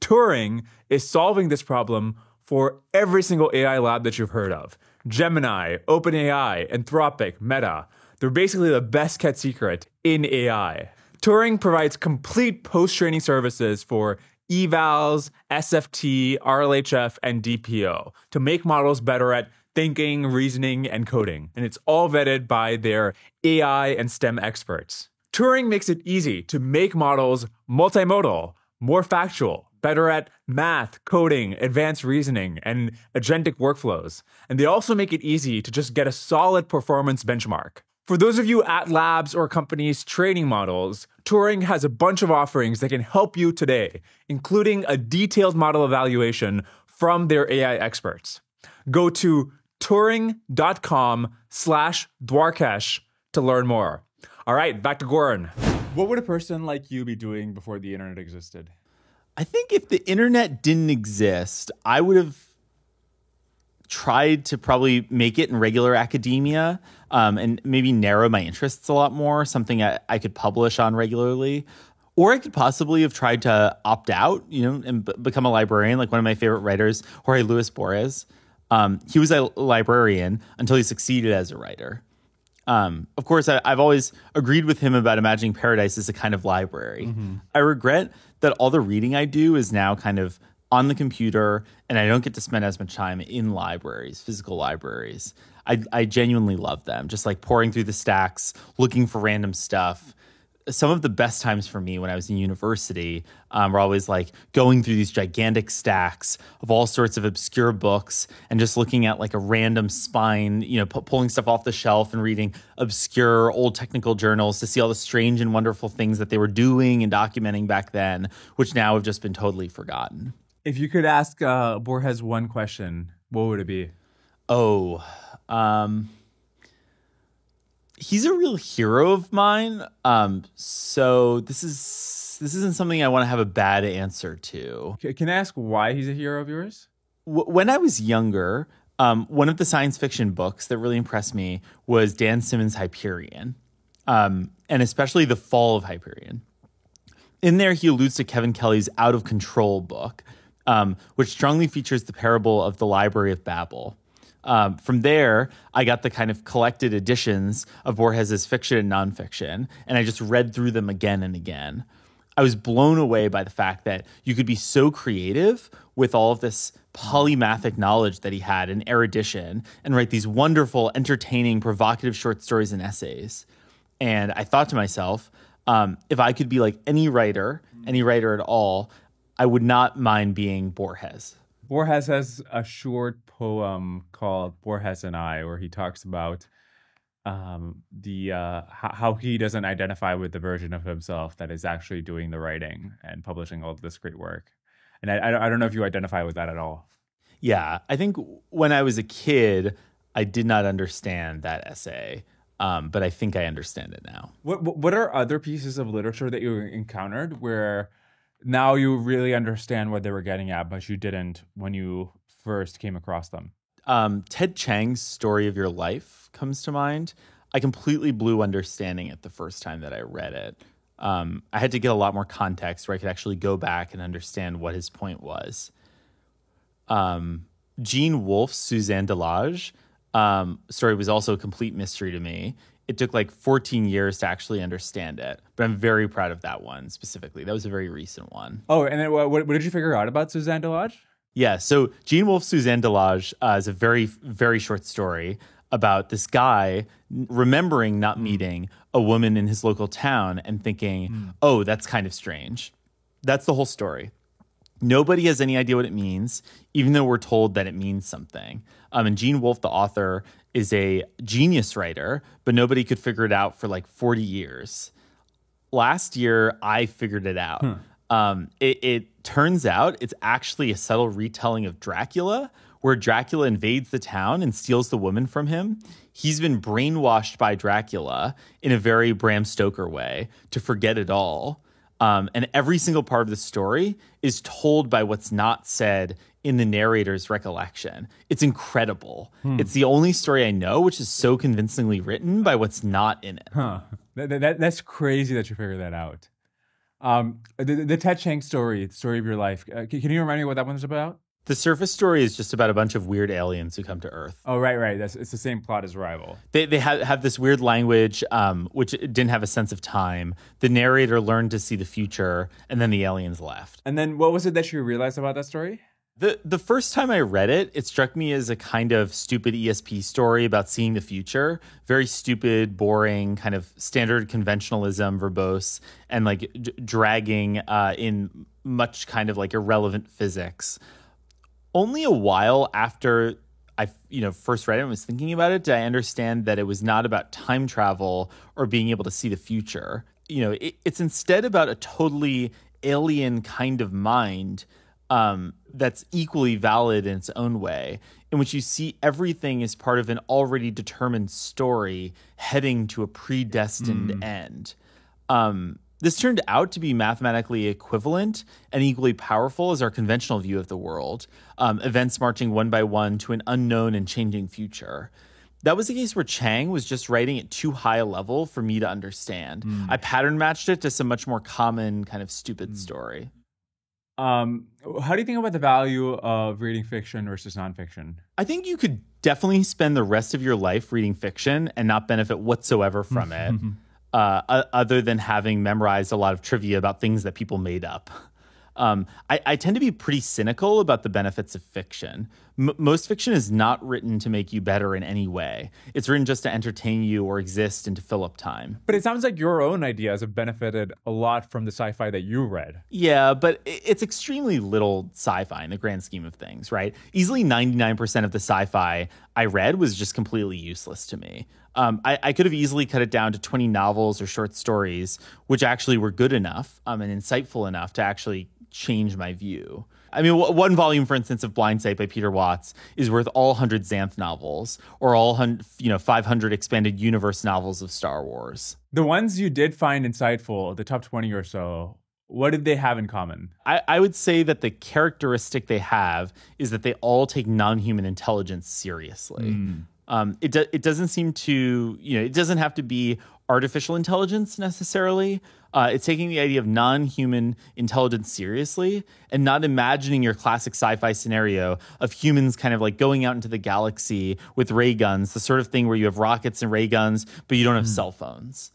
Turing is solving this problem for every single AI lab that you've heard of. Gemini, OpenAI, Anthropic, Meta. They're basically the best kept secret in AI. Turing provides complete post-training services for evals, SFT, RLHF, and DPO to make models better at thinking, reasoning, and coding. And it's all vetted by their AI and STEM experts. Turing makes it easy to make models multimodal, more factual, better at math, coding, advanced reasoning, and agentic workflows. And they also make it easy to just get a solid performance benchmark. For those of you at labs or companies training models, Turing has a bunch of offerings that can help you today, including a detailed model evaluation from their AI experts. Go to turing.com/Dwarkesh to learn more. All right, back to Goran. What would a person like you be doing before the internet existed? I think if the internet didn't exist, I would have tried to probably make it in regular academia and maybe narrow my interests a lot more, something I could publish on regularly. Or I could possibly have tried to opt out, and become a librarian, like one of my favorite writers, Jorge Luis Borges. He was a librarian until he succeeded as a writer. Of course, I've always agreed with him about imagining paradise as a kind of library. Mm-hmm. I regret that all the reading I do is now kind of on the computer, and I don't get to spend as much time in libraries, physical libraries. I genuinely love them, just like pouring through the stacks, looking for random stuff. Some of the best times for me when I was in university were always like going through these gigantic stacks of all sorts of obscure books and just looking at like a random spine, pulling stuff off the shelf and reading obscure old technical journals to see all the strange and wonderful things that they were doing and documenting back then, which now have just been totally forgotten. If you could ask Borges one question, what would it be? He's a real hero of mine. So this isn't something I want to have a bad answer to. Can I ask why he's a hero of yours? When I was younger, one of the science fiction books that really impressed me was Dan Simmons' Hyperion, and especially The Fall of Hyperion. In there, he alludes to Kevin Kelly's Out of Control book, which strongly features the parable of the Library of Babel. From there, I got the kind of collected editions of Borges' fiction and nonfiction, and I just read through them again and again. I was blown away by the fact that you could be so creative with all of this polymathic knowledge that he had and erudition and write these wonderful, entertaining, provocative short stories and essays. And I thought to myself, if I could be like any writer at all, I would not mind being Borges. Borges has a short poem called Borges and I, where he talks about how he doesn't identify with the version of himself that is actually doing the writing and publishing all of this great work. And I don't know if you identify with that at all. Yeah, I think when I was a kid, I did not understand that essay, but I think I understand it now. What are other pieces of literature that you encountered where now you really understand what they were getting at, but you didn't when you first came across them? Ted Chiang's Story of Your Life comes to mind. I completely blew understanding it the first time that I read it. I had to get a lot more context where I could actually go back and understand what his point was. Gene Wolfe's Suzanne Delage story was also a complete mystery to me. It took like 14 years to actually understand it, but I'm very proud of that one specifically. That was a very recent one. Oh, and then what did you figure out about Suzanne Delage? Yeah, so Gene Wolfe's Suzanne Delage is a very, very short story about this guy remembering not meeting a woman in his local town and thinking, oh, that's kind of strange. That's the whole story. Nobody has any idea what it means, even though we're told that it means something. And Gene Wolfe, the author, is a genius writer, but nobody could figure it out for like 40 years. Last year, I figured it out. It turns out it's actually a subtle retelling of Dracula, where Dracula invades the town and steals the woman from him. He's been brainwashed by Dracula in a very Bram Stoker way to forget it all. And every single part of the story is told by what's not said in the narrator's recollection. It's incredible. It's the only story I know which is so convincingly written by what's not in it. That's crazy that you figured that out. The Ted Chiang story, the story of your life. Can you remind me what that one's about? The surface story is just about a bunch of weird aliens who come to Earth. Oh, right. It's the same plot as Arrival. They have this weird language, which didn't have a sense of time. The narrator learned to see the future, and then the aliens left. And then what was it that you realized about that story? The first time I read it, it struck me as a kind of stupid ESP story about seeing the future. Very stupid, boring, kind of standard conventionalism, verbose, and like dragging in much kind of like irrelevant physics. Only a while after I first read it and was thinking about it, did I understand that it was not about time travel or being able to see the future. It's instead about a totally alien kind of mind that's equally valid in its own way, in which you see everything as part of an already determined story heading to a predestined end. This turned out to be mathematically equivalent and equally powerful as our conventional view of the world, events marching one by one to an unknown and changing future. That was the case where Chang was just writing at too high a level for me to understand. I pattern matched it to some much more common kind of stupid story. How do you think about the value of reading fiction versus nonfiction? I think you could definitely spend the rest of your life reading fiction and not benefit whatsoever from it. Other than having memorized a lot of trivia about things that people made up. I tend to be pretty cynical about the benefits of fiction. Most fiction is not written to make you better in any way. It's written just to entertain you or exist and to fill up time. But it sounds like your own ideas have benefited a lot from the sci-fi that you read. Yeah, but it's extremely little sci-fi in the grand scheme of things, right? Easily 99% of the sci-fi I read was just completely useless to me. I could have easily cut it down to 20 novels or short stories, which actually were good enough and insightful enough to actually change my view. I mean, one volume, for instance, of Blind Sight by Peter Watts is worth all 100 Xanth novels or all 500 expanded universe novels of Star Wars. The ones you did find insightful, the top 20 or so, what did they have in common? I would say that the characteristic they have is that they all take non-human intelligence seriously. It doesn't seem to, it doesn't have to be artificial intelligence necessarily. It's taking the idea of non-human intelligence seriously and not imagining your classic sci-fi scenario of humans kind of like going out into the galaxy with ray guns, the sort of thing where you have rockets and ray guns, but you don't have cell phones.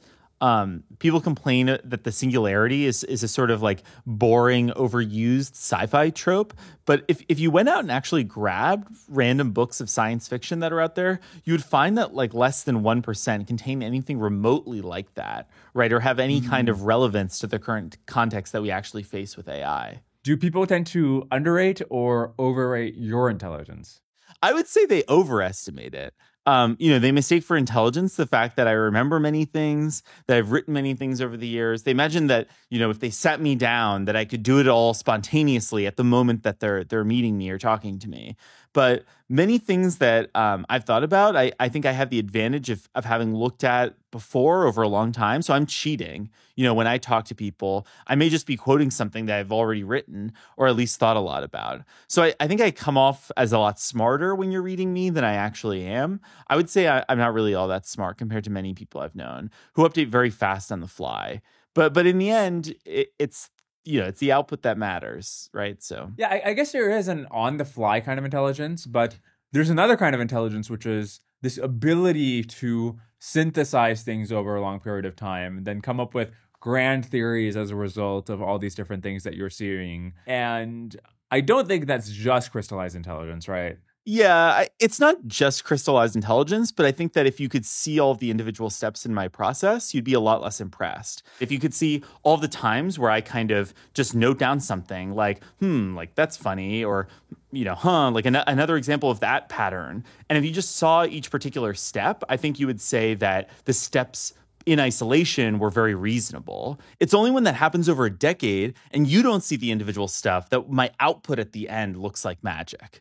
People complain that the singularity is a sort of like boring, overused sci-fi trope. But if you went out and actually grabbed random books of science fiction that are out there, you would find that like less than 1% contain anything remotely like that, right? Or have any kind of relevance to the current context that we actually face with AI. Do people tend to underrate or overrate your intelligence? I would say they overestimate it. They mistake for intelligence the fact that I remember many things, that I've written many things over the years. They imagine that, if they sat me down, that I could do it all spontaneously at the moment that they're meeting me or talking to me. But many things that I've thought about, I think I have the advantage of having looked at before over a long time. So I'm cheating. When I talk to people, I may just be quoting something that I've already written or at least thought a lot about. So I think I come off as a lot smarter when you're reading me than I actually am. I would say I'm not really all that smart compared to many people I've known who update very fast on the fly. But in the end, it's the output that matters, right? So yeah, I guess there is an on-the-fly kind of intelligence, but there's another kind of intelligence, which is this ability to synthesize things over a long period of time, and then come up with grand theories as a result of all these different things that you're seeing. And I don't think that's just crystallized intelligence, right? Yeah, it's not just crystallized intelligence, but I think that if you could see all of the individual steps in my process, you'd be a lot less impressed. If you could see all the times where I kind of just note down something like, like that's funny, or, like another example of that pattern. And if you just saw each particular step, I think you would say that the steps in isolation were very reasonable. It's only when that happens over a decade and you don't see the individual stuff that my output at the end looks like magic.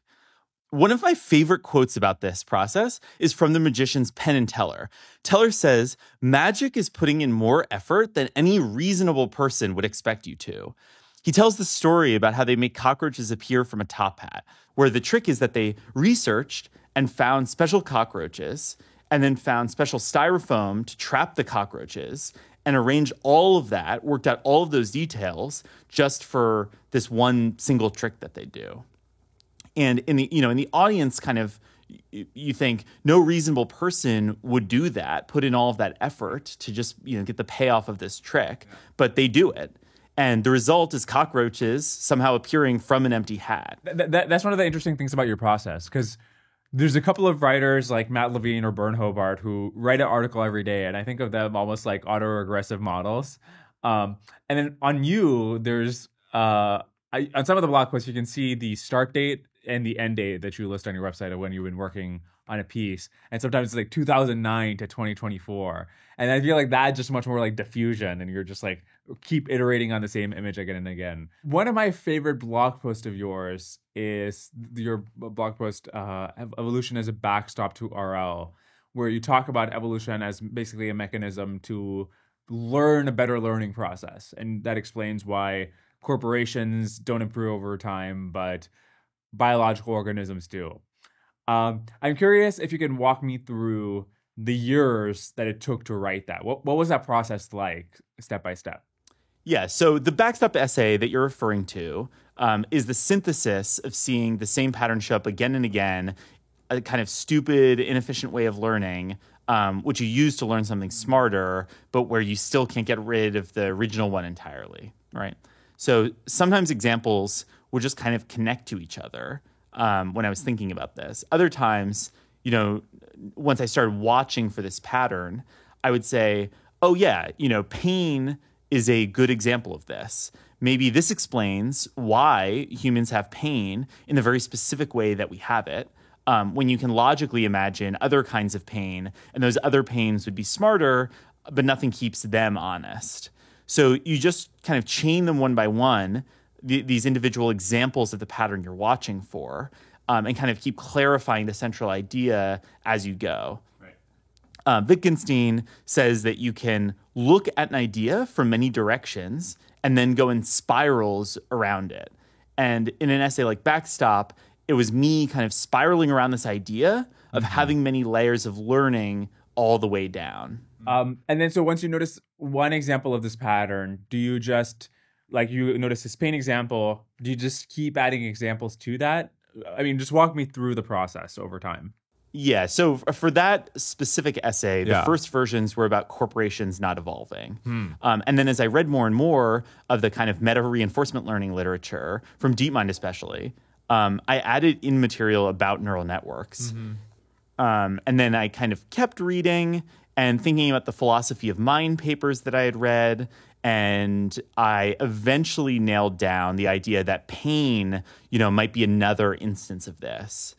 One of my favorite quotes about this process is from the magicians Penn and Teller. Teller says, "Magic is putting in more effort than any reasonable person would expect you to." He tells the story about how they make cockroaches appear from a top hat, where the trick is that they researched and found special cockroaches and then found special styrofoam to trap the cockroaches and arranged all of that, worked out all of those details just for this one single trick that they do. And in the audience, kind of, you think no reasonable person would do that, put in all of that effort to just get the payoff of this trick, but they do it. And the result is cockroaches somehow appearing from an empty hat. That's one of the interesting things about your process, because there's a couple of writers like Matt Levine or Bern Hobart who write an article every day, and I think of them almost like autoregressive models. And then on you, there's on some of the blog posts, you can see the start date and the end date that you list on your website of when you've been working on a piece. And sometimes it's like 2009 to 2024. And I feel like that's just much more like diffusion, and you're just like keep iterating on the same image again and again. One of my favorite blog posts of yours is your blog post, Evolution as a Backstop to RL, where you talk about evolution as basically a mechanism to learn a better learning process. And that explains why corporations don't improve over time, but biological organisms do. I'm curious if you can walk me through the years that it took to write that. What was that process like, step by step? Yeah, so the backstop essay that you're referring to is the synthesis of seeing the same pattern show up again and again, a kind of stupid, inefficient way of learning, which you use to learn something smarter, but where you still can't get rid of the original one entirely, right? So sometimes examples would just kind of connect to each other when I was thinking about this. Other times, once I started watching for this pattern, I would say, oh yeah, pain is a good example of this. Maybe this explains why humans have pain in the very specific way that we have it. When you can logically imagine other kinds of pain, and those other pains would be smarter, but nothing keeps them honest. So you just kind of chain them one by one, these individual examples of the pattern you're watching for, and kind of keep clarifying the central idea as you go. Wittgenstein says that you can look at an idea from many directions and then go in spirals around it. And in an essay like Backstop, it was me kind of spiraling around this idea of having many layers of learning all the way down. And then so once you notice one example of this pattern, do you just, like you notice this pain example, do you just keep adding examples to that? I mean, just walk me through the process over time. Yeah, so for that specific essay, the first versions were about corporations not evolving. And then as I read more and more of the kind of meta-reinforcement learning literature, from DeepMind especially, I added in material about neural networks. And then I kind of kept reading and thinking about the philosophy of mind papers that I had read. And I eventually nailed down the idea that pain, might be another instance of this.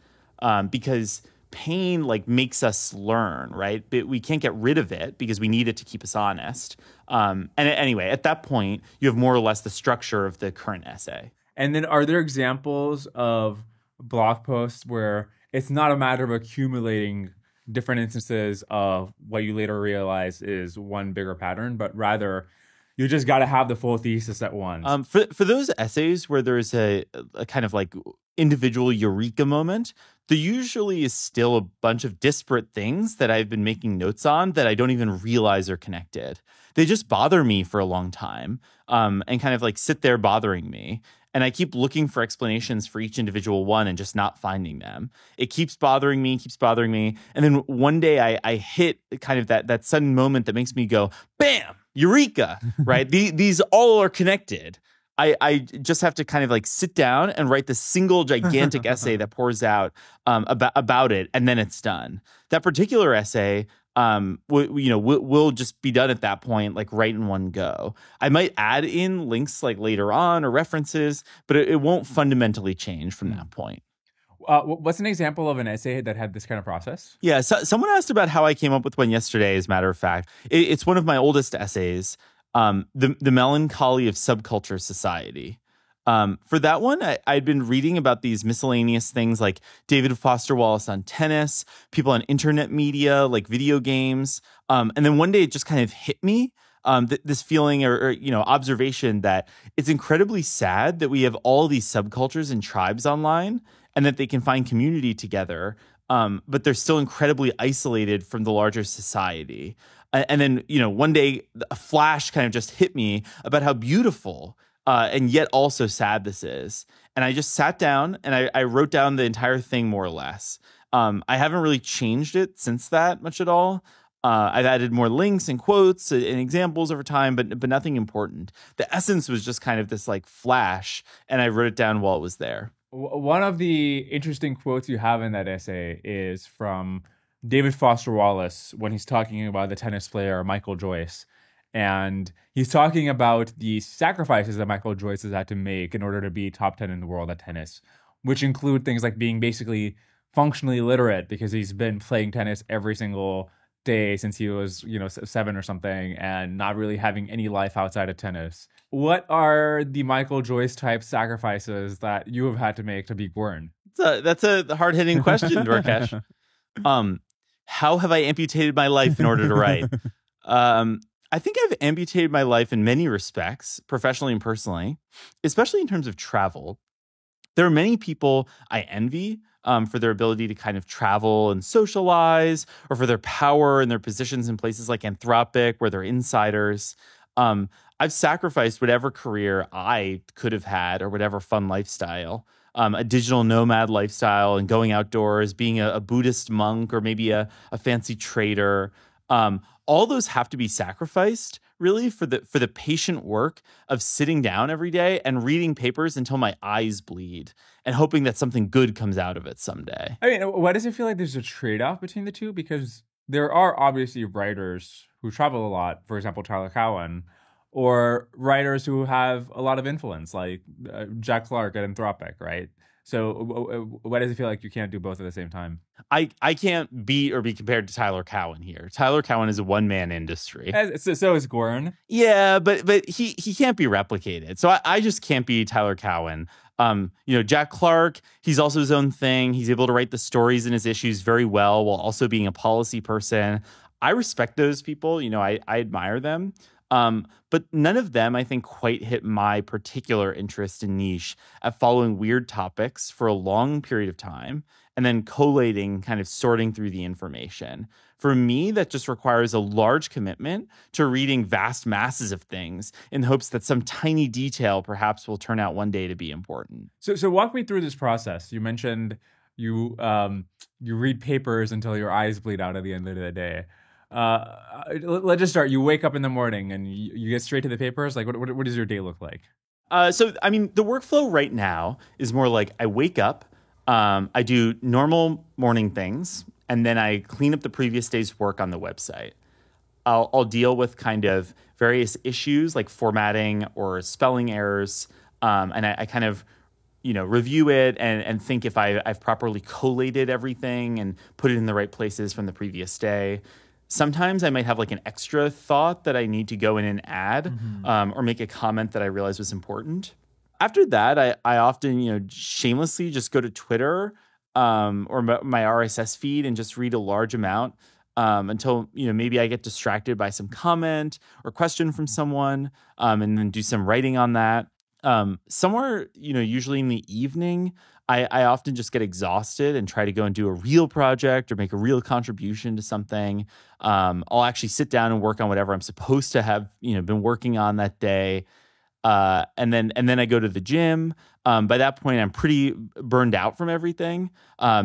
Because pain makes us learn, right? But we can't get rid of it because we need it to keep us honest. And anyway, at that point, you have more or less the structure of the current essay. And then are there examples of blog posts where it's not a matter of accumulating different instances of what you later realize is one bigger pattern, but rather you just got to have the full thesis at once? For those essays where there's a kind of individual eureka moment, there usually is still a bunch of disparate things that I've been making notes on that I don't even realize are connected. They just bother me for a long time and kind of sit there bothering me. And I keep looking for explanations for each individual one and just not finding them. It keeps bothering me. And then one day I hit kind of that sudden moment that makes me go, bam, eureka, right? These all are connected. I just have to kind of sit down and write this single gigantic essay that pours out about it, and then it's done. That particular essay will just be done at that point, right in one go. I might add in links later on or references, but it won't fundamentally change from that point. What's an example of an essay that had this kind of process? Yeah, so someone asked about how I came up with one yesterday, as a matter of fact. It's one of my oldest essays. The Melancholy of Subculture Society. For that one, I'd been reading about these miscellaneous things like David Foster Wallace on tennis, people on internet media, like video games. And then one day it just kind of hit me, this feeling or observation that it's incredibly sad that we have all these subcultures and tribes online and that they can find community together, but they're still incredibly isolated from the larger society. And then, one day a flash kind of just hit me about how beautiful and yet also sad this is. And I just sat down and I wrote down the entire thing more or less. I haven't really changed it since that much at all. I've added more links and quotes and examples over time, but nothing important. The essence was just kind of this flash, and I wrote it down while it was there. One of the interesting quotes you have in that essay is from David Foster Wallace when he's talking about the tennis player Michael Joyce. And he's talking about the sacrifices that Michael Joyce has had to make in order to be top 10 in the world at tennis. which include things like being basically functionally literate because he's been playing tennis every single day since he was, 7 or something, and not really having any life outside of tennis. What are the Michael Joyce type sacrifices that you have had to make to be Gwern? That's a hard-hitting question, Dwarkesh. How have I amputated my life in order to write? I think I've amputated my life in many respects, professionally and personally, especially in terms of travel. There are many people I envy for their ability to kind of travel and socialize, or for their power and their positions in places like Anthropic, where they're insiders. I've sacrificed whatever career I could have had, or whatever fun lifestyle, a digital nomad lifestyle and going outdoors, being a Buddhist monk, or maybe a fancy trader. All those have to be sacrificed, really, for the patient work of sitting down every day and reading papers until my eyes bleed and hoping that something good comes out of it someday. I mean, why does it feel like there's a trade-off between the two? Because there are obviously writers who travel a lot, for example, Tyler Cowen, or writers who have a lot of influence, like Jack Clark at Anthropic, right? So why does it feel like you can't do both at the same time? I can't beat or be compared to Tyler Cowen here. Tyler Cowen is a one-man industry. So is Gwern. Yeah, but he can't be replicated. So I just can't be Tyler Cowen. Jack Clark, he's also his own thing. He's able to write the stories in his issues very well while also being a policy person. I respect those people. I admire them. But none of them, I think, quite hit my particular interest and niche at following weird topics for a long period of time and then collating, kind of sorting through the information. For me, that just requires a large commitment to reading vast masses of things in hopes that some tiny detail perhaps will turn out one day to be important. So walk me through this process. You mentioned you read papers until your eyes bleed out at the end of the day. Let's just start. You wake up in the morning and you get straight to the papers. Like, what does your day look like? The workflow right now is more like I wake up, I do normal morning things, and then I clean up the previous day's work on the website. I'll deal with kind of various issues like formatting or spelling errors, and I kind of review it and think if I've properly collated everything and put it in the right places from the previous day. Sometimes I might have like an extra thought that I need to go in and add, or make a comment that I realized was important. After that, I often, shamelessly just go to Twitter or my RSS feed and just read a large amount until, maybe I get distracted by some comment or question from someone, and then do some writing on that. Somewhere, usually in the evening, I often just get exhausted and try to go and do a real project or make a real contribution to something. I'll actually sit down and work on whatever I'm supposed to have, been working on that day. And then I go to the gym. By that point, I'm pretty burned out from everything.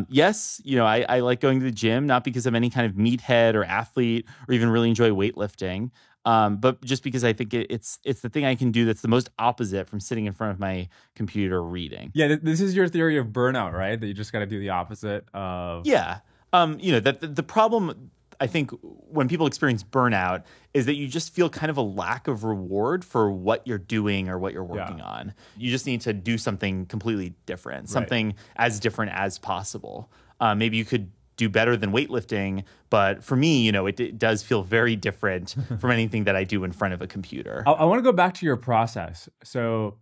Yes, I like going to the gym, not because I'm any kind of meathead or athlete or even really enjoy weightlifting. But just because I think it's the thing I can do that's the most opposite from sitting in front of my computer reading. Yeah, this is your theory of burnout, right? That you just got to do the opposite of... Yeah. That the problem, I think, when people experience burnout is that you just feel kind of a lack of reward for what you're doing or what you're working on. You just need to do something completely different, something as different as possible. Maybe you could do better than weightlifting, but for me, it does feel very different from anything that I do in front of a computer. I want to go back to your process. So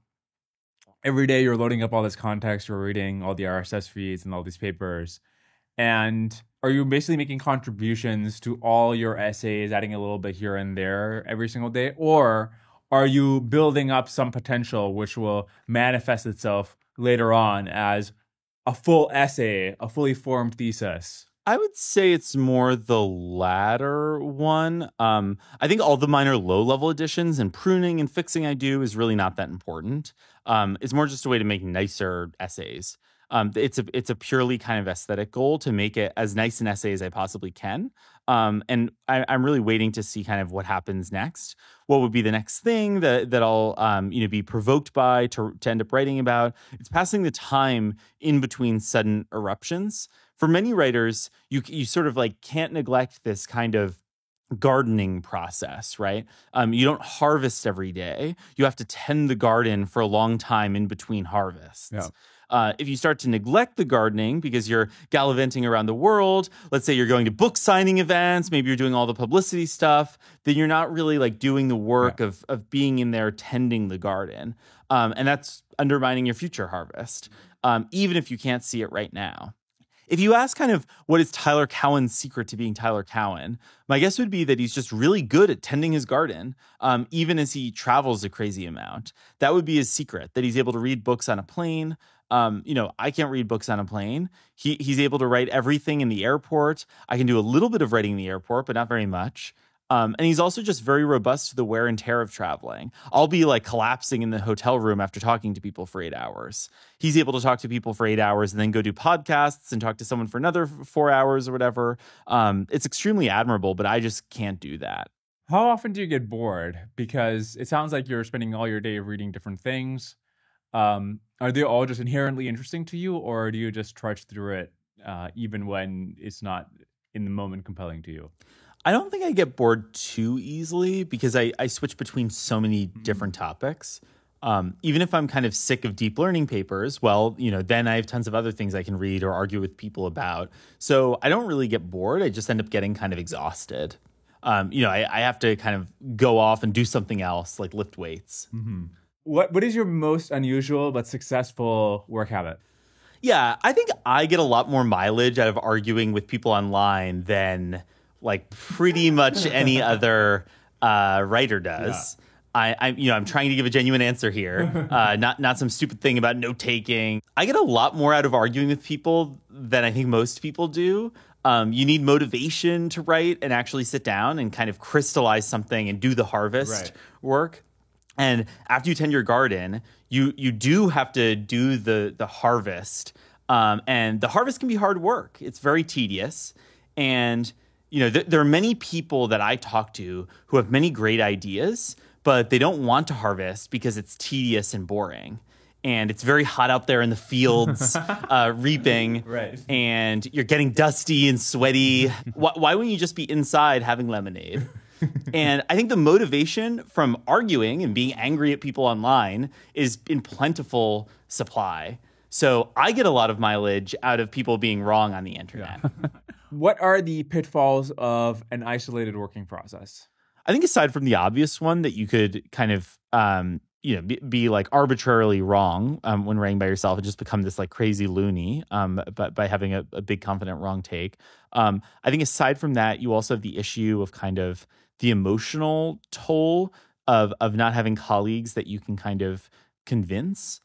every day you're loading up all this context, you're reading all the RSS feeds and all these papers. And are you basically making contributions to all your essays, adding a little bit here and there every single day? Or are you building up some potential which will manifest itself later on as a full essay, a fully formed thesis? I would say it's more the latter one. I think all the minor low-level additions and pruning and fixing I do is really not that important. It's more just a way to make nicer essays. It's a purely kind of aesthetic goal to make it as nice an essay as I possibly can. And I'm really waiting to see kind of what happens next. What would be the next thing that I'll be provoked by to end up writing about? It's passing the time in between sudden eruptions. For many writers, you sort of like can't neglect this kind of gardening process, right? You don't harvest every day. You have to tend the garden for a long time in between harvests. Yeah. If you start to neglect the gardening because you're gallivanting around the world, let's say you're going to book signing events, maybe you're doing all the publicity stuff, then you're not really like doing the work of being in there tending the garden. And that's undermining your future harvest, even if you can't see it right now. If you ask kind of what is Tyler Cowen's secret to being Tyler Cowen, my guess would be that he's just really good at tending his garden, even as he travels a crazy amount. That would be his secret, that he's able to read books on a plane. I can't read books on a plane. He's able to write everything in the airport. I can do a little bit of writing in the airport, but not very much. And he's also just very robust to the wear and tear of traveling. I'll be like collapsing in the hotel room after talking to people for 8 hours. He's able to talk to people for 8 hours and then go do podcasts and talk to someone for another 4 hours or whatever. It's extremely admirable, but I just can't do that. How often do you get bored? Because it sounds like you're spending all your day reading different things. Are they all just inherently interesting to you, or do you just trudge through it even when it's not in the moment compelling to you? I don't think I get bored too easily because I switch between so many different topics. Even if I'm kind of sick of deep learning papers, then I have tons of other things I can read or argue with people about. So I don't really get bored. I just end up getting kind of exhausted. I have to kind of go off and do something else, like lift weights. Mm-hmm. What is your most unusual but successful work habit? Yeah, I think I get a lot more mileage out of arguing with people online than like pretty much any other writer does. Yeah. I'm trying to give a genuine answer here, not some stupid thing about note taking. I get a lot more out of arguing with people than I think most people do. You need motivation to write and actually sit down and kind of crystallize something and do the harvest work. And after you tend your garden, you do have to do the harvest. And the harvest can be hard work. It's very tedious. And there are many people that I talk to who have many great ideas, but they don't want to harvest because it's tedious and boring. And it's very hot out there in the fields reaping. Right. And you're getting dusty and sweaty. Why wouldn't you just be inside having lemonade? And I think the motivation from arguing and being angry at people online is in plentiful supply. So I get a lot of mileage out of people being wrong on the internet. Yeah. What are the pitfalls of an isolated working process? I think aside from the obvious one that you could kind of, be like arbitrarily wrong when writing by yourself and just become this like crazy loony, but by having a big confident wrong take. I think aside from that, you also have the issue of kind of the emotional toll of not having colleagues that you can kind of convince.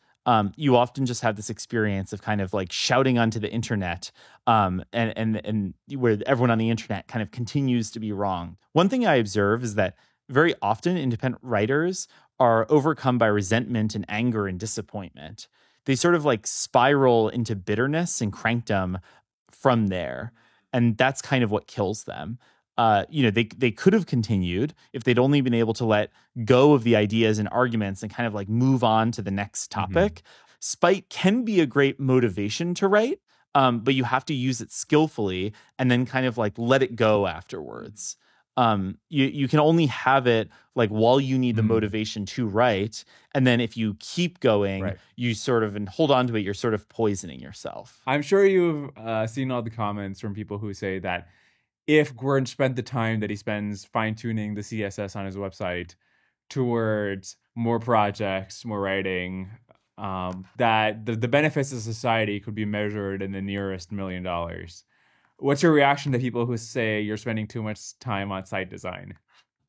You often just have this experience of kind of like shouting onto the internet, and where everyone on the internet kind of continues to be wrong. One thing I observe is that very often independent writers are overcome by resentment and anger and disappointment. They sort of like spiral into bitterness and crankdom from there. And that's kind of what kills them. They could have continued if they'd only been able to let go of the ideas and arguments and kind of like move on to the next topic. Mm-hmm. Spite can be a great motivation to write, but you have to use it skillfully and then kind of like let it go afterwards. You can only have it like while you need the motivation to write. And then if you keep going, you sort of, and hold on to it, you're sort of poisoning yourself. I'm sure you've seen all the comments from people who say that if Gwern spent the time that he spends fine-tuning the CSS on his website towards more projects, more writing, that the benefits to society could be measured in the nearest $1 million. What's your reaction to people who say you're spending too much time on site design?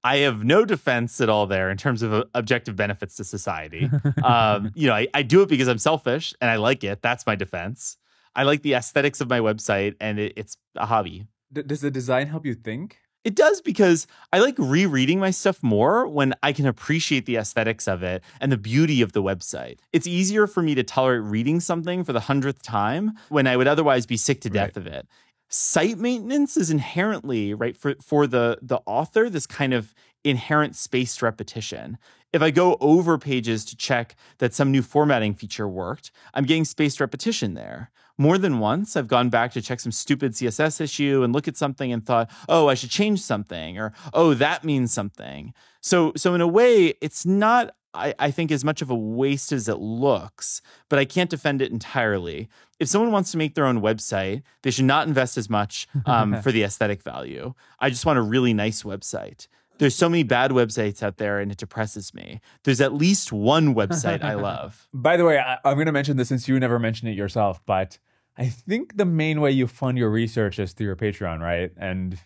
I have no defense at all there in terms of objective benefits to society. I do it because I'm selfish and I like it. That's my defense. I like the aesthetics of my website and it's a hobby. Does the design help you think? It does, because I like rereading my stuff more when I can appreciate the aesthetics of it and the beauty of the website. It's easier for me to tolerate reading something for the 100th time when I would otherwise be sick to death of it. Site maintenance is inherently, for the author, this kind of inherent spaced repetition. If I go over pages to check that some new formatting feature worked, I'm getting spaced repetition there. More than once, I've gone back to check some stupid CSS issue and look at something and thought, oh, I should change something, or, oh, that means something. So in a way, it's not I think as much of a waste as it looks, but I can't defend it entirely. If someone wants to make their own website, they should not invest as much for the aesthetic value. I just want a really nice website. There's so many bad websites out there, and it depresses me. There's at least one website I love. By the way, I'm going to mention this since you never mentioned it yourself, but I think the main way you fund your research is through your Patreon, right? And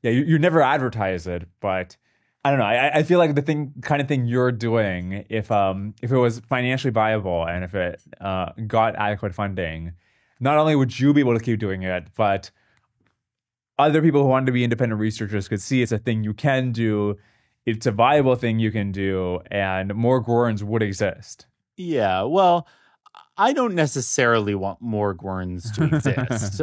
you never advertise it, but I don't know. I feel like the kind of thing you're doing, if it was financially viable and if it got adequate funding, not only would you be able to keep doing it, but other people who want to be independent researchers could see it's a thing you can do, it's a viable thing you can do, and more Gwerns would exist. Yeah, well, I don't necessarily want more Gwerns to exist.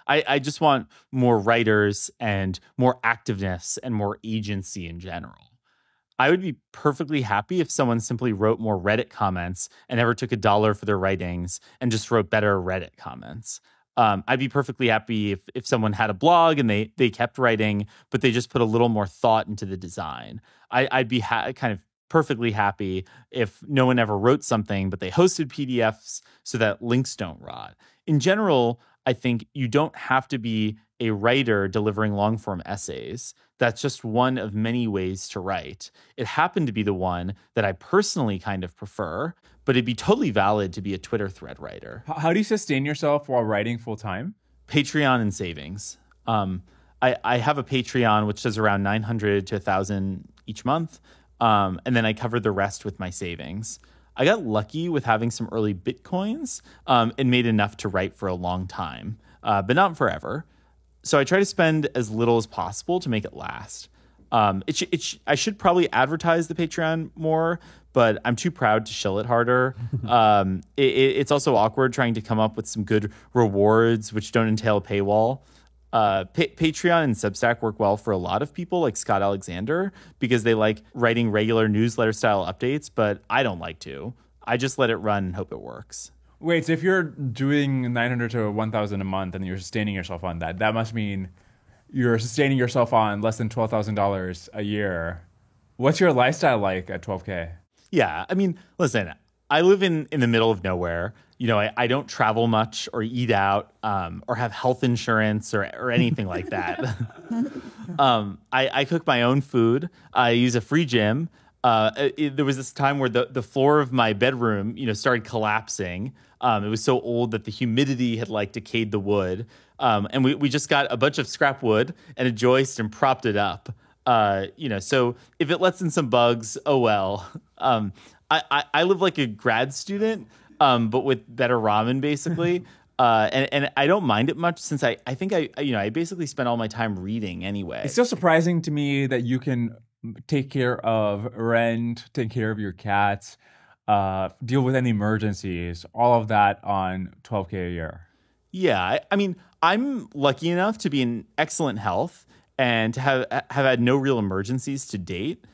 I just want more writers and more activeness and more agency in general. I would be perfectly happy if someone simply wrote more Reddit comments and never took $1 for their writings and just wrote better Reddit comments. I'd be perfectly happy if someone had a blog and they kept writing, but they just put a little more thought into the design. I'd be kind of perfectly happy if no one ever wrote something, but they hosted PDFs so that links don't rot. In general, I think you don't have to be a writer delivering long-form essays. That's just one of many ways to write. It happened to be the one that I personally kind of prefer, but it'd be totally valid to be a Twitter thread writer. How do you sustain yourself while writing full-time? Patreon and savings. I have a Patreon, which does around 900 to 1,000 each month. And then I covered the rest with my savings. I got lucky with having some early Bitcoins and made enough to write for a long time, but not forever. So I try to spend as little as possible to make it last. I should probably advertise the Patreon more, but I'm too proud to shill it harder. It's also awkward trying to come up with some good rewards, which don't entail a paywall. Patreon and Substack work well for a lot of people like Scott Alexander because they like writing regular newsletter style updates, but I don't like to. I just let it run and hope it works. Wait, so if you're doing 900 to 1,000 a month and you're sustaining yourself on that, that must mean you're sustaining yourself on less than $12,000 a year. What's your lifestyle like at 12K? Yeah, I mean, listen, I live in the middle of nowhere. You know, I don't travel much or eat out or have health insurance or anything like that. I cook my own food. I use a free gym. There was this time where the floor of my bedroom, started collapsing. It was so old that the humidity had decayed the wood. And we just got a bunch of scrap wood and a joist and propped it up. So if it lets in some bugs, oh well. I live like a grad student, but with better ramen, basically. And I don't mind it much since I think I basically spend all my time reading anyway. It's still surprising to me that you can take care of rent, take care of your cats, deal with any emergencies, all of that on 12K a year. Yeah, I mean, I'm lucky enough to be in excellent health and to have had no real emergencies to date.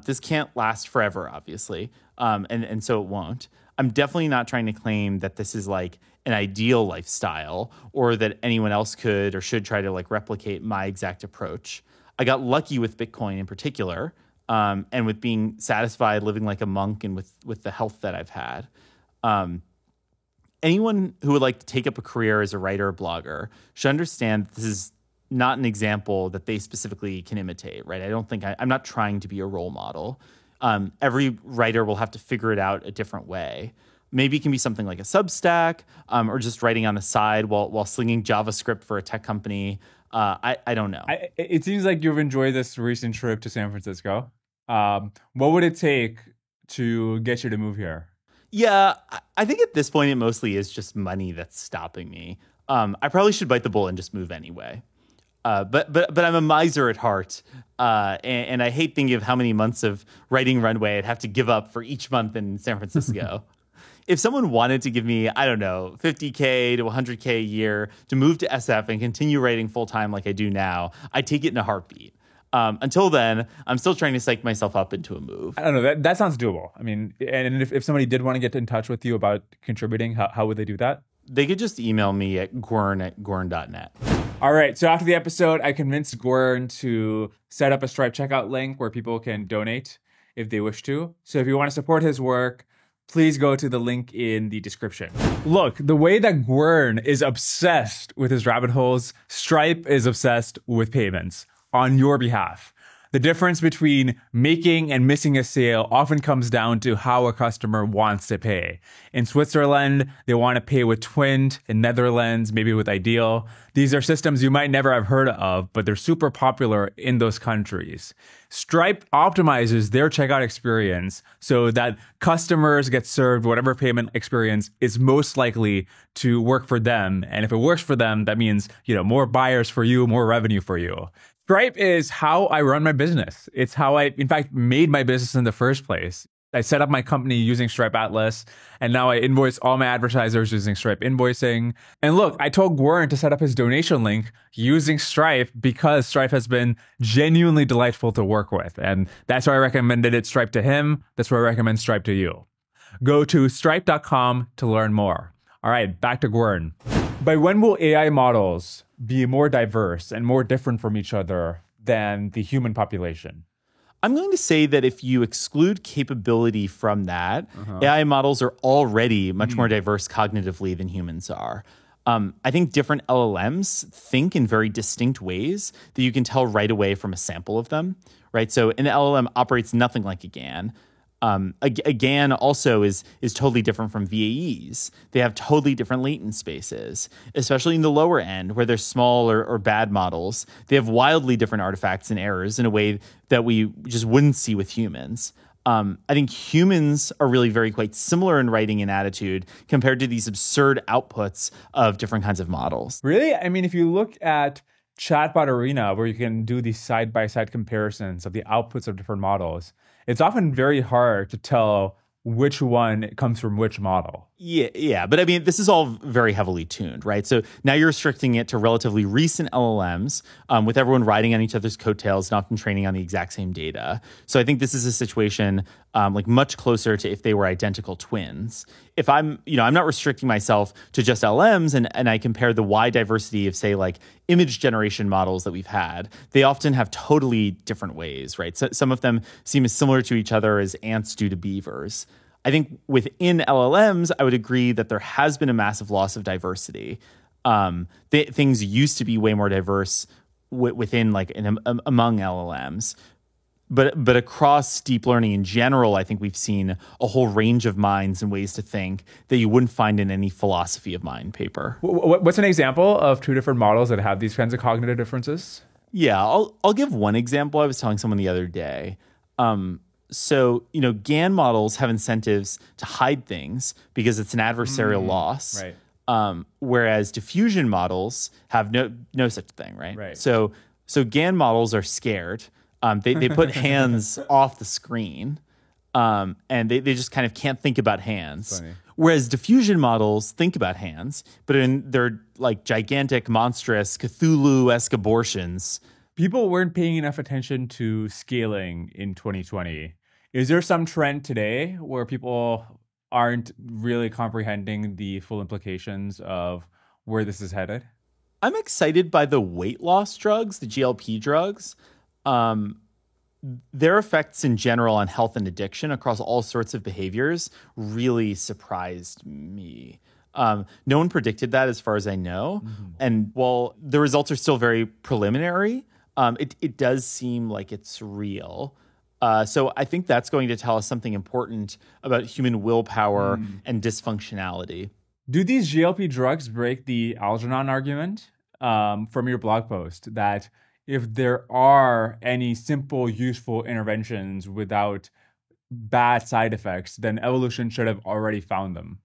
This can't last forever, obviously, and so it won't. I'm definitely not trying to claim that this is like an ideal lifestyle or that anyone else could or should try to replicate my exact approach. I got lucky with Bitcoin in particular, and with being satisfied living like a monk and with the health that I've had. Anyone who would like to take up a career as a writer or blogger should understand that this is not an example that they specifically can imitate, right? I don't think I'm not trying to be a role model. Every writer will have to figure it out a different way. Maybe it can be something like a Substack, or just writing on the side while slinging JavaScript for a tech company. I don't know. It seems like you've enjoyed this recent trip to San Francisco. What would it take to get you to move here? Yeah, I think at this point it mostly is just money that's stopping me. I probably should bite the bullet and just move anyway. But I'm a miser at heart, and I hate thinking of how many months of writing runway I'd have to give up for each month in San Francisco. If someone wanted to give me, I don't know, $50K to $100K a year to move to SF and continue writing full time like I do now, I'd take it in a heartbeat. Until then, I'm still trying to psych myself up into a move. I don't know. That sounds doable. I mean, and if somebody did want to get in touch with you about contributing, how would they do that? They could just email me at gwern@gwern.net. All right. So after the episode, I convinced Gwern to set up a Stripe checkout link where people can donate. if they wish to. So if you want to support his work, please go to the link in the description. Look, the way that Gwern is obsessed with his rabbit holes, Stripe is obsessed with payments on your behalf. The difference between making and missing a sale often comes down to how a customer wants to pay. In Switzerland, they want to pay with Twint. In Netherlands, maybe with Ideal. These are systems you might never have heard of, but they're super popular in those countries. Stripe optimizes their checkout experience so that customers get served whatever payment experience is most likely to work for them. And if it works for them, that means, more buyers for you, more revenue for you. Stripe is how I run my business. It's how I, in fact, made my business in the first place. I set up my company using Stripe Atlas, and now I invoice all my advertisers using Stripe invoicing. And look, I told Gwern to set up his donation link using Stripe because Stripe has been genuinely delightful to work with. And that's why I recommended it Stripe to him. That's why I recommend Stripe to you. Go to stripe.com to learn more. All right, back to Gwern. By when will AI models be more diverse and more different from each other than the human population? I'm going to say that if you exclude capability from that, AI models are already much more diverse cognitively than humans are. I think different LLMs think in very distinct ways that you can tell right away from a sample of them, right? So an LLM operates nothing like a GAN. A GAN also is totally different from VAEs. They have totally different latent spaces, especially in the lower end where they're small or bad models. They have wildly different artifacts and errors in a way that we just wouldn't see with humans. I think humans are really quite similar in writing and attitude compared to these absurd outputs of different kinds of models. Really? I mean, if you look at Chatbot Arena, where you can do these side-by-side comparisons of the outputs of different models, it's often very hard to tell which one comes from which model. Yeah. But I mean, this is all very heavily tuned, right? So now you're restricting it to relatively recent LLMs with everyone riding on each other's coattails and often training on the exact same data. So I think this is a situation much closer to if they were identical twins. If I'm not restricting myself to just LLMs and I compare the wide diversity of, say, like image generation models that we've had, they often have totally different ways, right? So some of them seem as similar to each other as ants do to beavers. I think within LLMs, I would agree that there has been a massive loss of diversity. Things used to be way more diverse within among LLMs. But across deep learning in general, I think we've seen a whole range of minds and ways to think that you wouldn't find in any philosophy of mind paper. What's an example of two different models that have these kinds of cognitive differences? Yeah, I'll give one example. I was telling someone the other day. So, GAN models have incentives to hide things because it's an adversarial loss. Right. Whereas diffusion models have no such thing, right? Right. So GAN models are scared. They put hands off the screen, and they just kind of can't think about hands. Funny. Whereas diffusion models think about hands, but in their like gigantic, monstrous, Cthulhu-esque abortions. People weren't paying enough attention to scaling in 2020. Is there some trend today where people aren't really comprehending the full implications of where this is headed? I'm excited by the weight loss drugs, the GLP drugs. Their effects in general on health and addiction across all sorts of behaviors really surprised me. No one predicted that as far as I know. Mm-hmm. And while the results are still very preliminary, it does seem like it's real. So I think that's going to tell us something important about human willpower and dysfunctionality. Do these GLP drugs break the Algernon argument from your blog post that if there are any simple, useful interventions without bad side effects, then evolution should have already found them?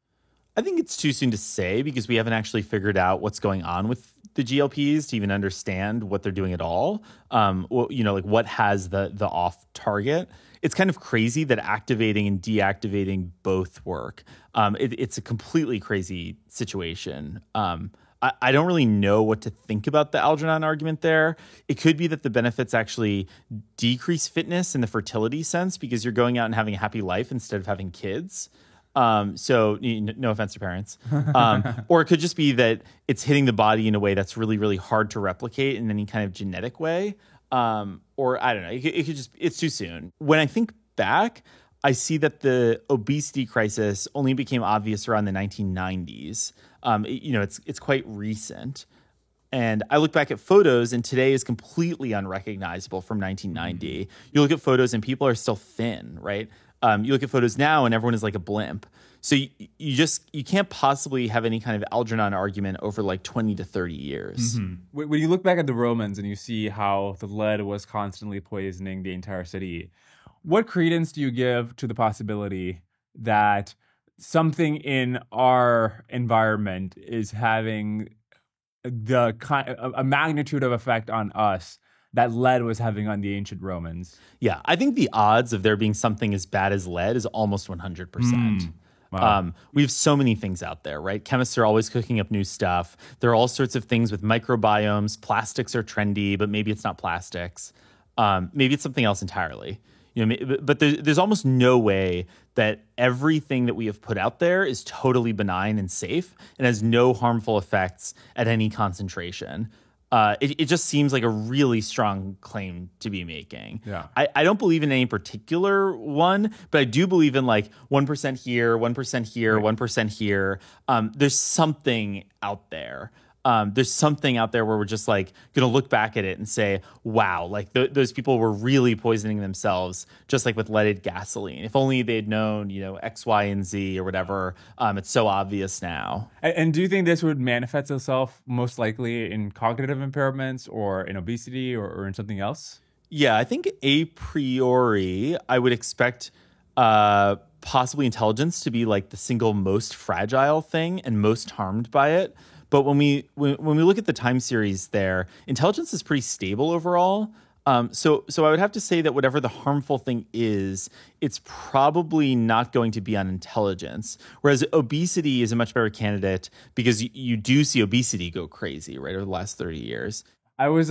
I think it's too soon to say because we haven't actually figured out what's going on with the GLPs to even understand what they're doing at all. What has the off target. It's kind of crazy that activating and deactivating both work. It's a completely crazy situation. I don't really know what to think about the Algernon argument there. It could be that the benefits actually decrease fitness in the fertility sense because you're going out and having a happy life instead of having kids. So no offense to parents. Or it could just be that it's hitting the body in a way that's really, really hard to replicate in any kind of genetic way. Or I don't know. It could just, it's too soon. When I think back, I see that the obesity crisis only became obvious around the 1990s. It's quite recent. And I look back at photos, and today is completely unrecognizable from 1990. You look at photos, and people are still thin, right? You look at photos now, and everyone is like a blimp. So you can't possibly have any kind of Algernon argument over like 20 to 30 years. When you look back at the Romans and you see how the lead was constantly poisoning the entire city, what credence do you give to the possibility that something in our environment is having a magnitude of effect on us that lead was having on the ancient Romans? Yeah, I think the odds of there being something as bad as lead is almost 100%. Wow. We have so many things out there, right? Chemists are always cooking up new stuff. There are all sorts of things with microbiomes. Plastics are trendy, but maybe it's not plastics. Maybe it's something else entirely. But there's almost no way that everything that we have put out there is totally benign and safe and has no harmful effects at any concentration. It just seems like a really strong claim to be making. Yeah. I don't believe in any particular one, but I do believe in like 1% here, 1% here, 1% here. There's something out there. There's something out there where we're just like going to look back at it and say, wow, like those people were really poisoning themselves, just like with leaded gasoline. If only they'd known, X, Y, and Z or whatever. It's so obvious now. And do you think this would manifest itself most likely in cognitive impairments or in obesity or in something else? Yeah, I think a priori, I would expect possibly intelligence to be like the single most fragile thing and most harmed by it. But when we look at the time series there, intelligence is pretty stable overall. So I would have to say that whatever the harmful thing is, it's probably not going to be on intelligence. Whereas obesity is a much better candidate because you do see obesity go crazy, right, over the last 30 years. I was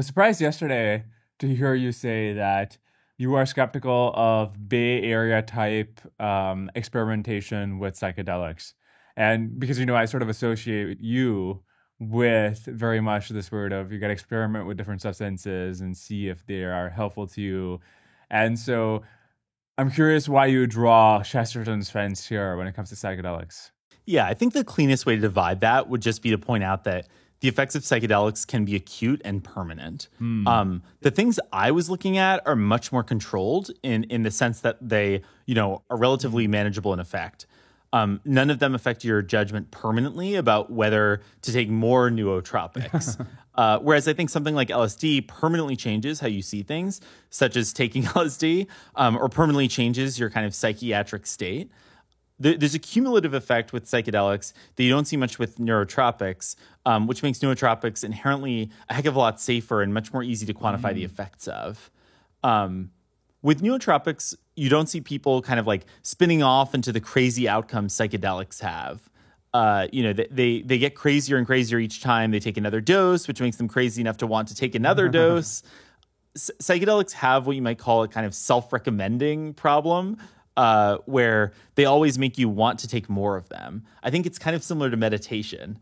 surprised yesterday to hear you say that you are skeptical of Bay Area type experimentation with psychedelics. And because, I sort of associate you with very much this word of you got to experiment with different substances and see if they are helpful to you. And so I'm curious why you draw Chesterton's fence here when it comes to psychedelics. Yeah, I think the cleanest way to divide that would just be to point out that the effects of psychedelics can be acute and permanent. The things I was looking at are much more controlled in the sense that they, are relatively manageable in effect. None of them affect your judgment permanently about whether to take more nootropics. Whereas I think something like LSD permanently changes how you see things, such as taking LSD, or permanently changes your kind of psychiatric state. There's a cumulative effect with psychedelics that you don't see much with neurotropics, which makes nootropics inherently a heck of a lot safer and much more easy to quantify the effects of. With nootropics, you don't see people kind of like spinning off into the crazy outcomes psychedelics have. They get crazier and crazier each time they take another dose, which makes them crazy enough to want to take another dose. Psychedelics have what you might call a kind of self-recommending problem, where they always make you want to take more of them. I think it's kind of similar to meditation.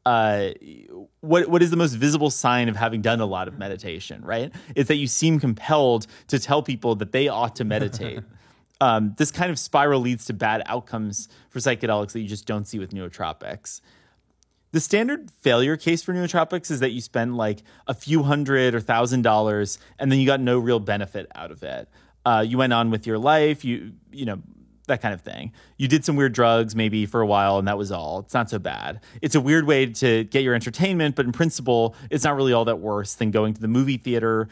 What is the most visible sign of having done a lot of meditation, right? It's that you seem compelled to tell people that they ought to meditate. This kind of spiral leads to bad outcomes for psychedelics that you just don't see with nootropics. The standard failure case for nootropics is that you spend like a few $100 or $1,000 and then you got no real benefit out of it. You went on with your life, that kind of thing. You did some weird drugs maybe for a while and that was all. It's not so bad. It's a weird way to get your entertainment, but in principle, it's not really all that worse than going to the movie theater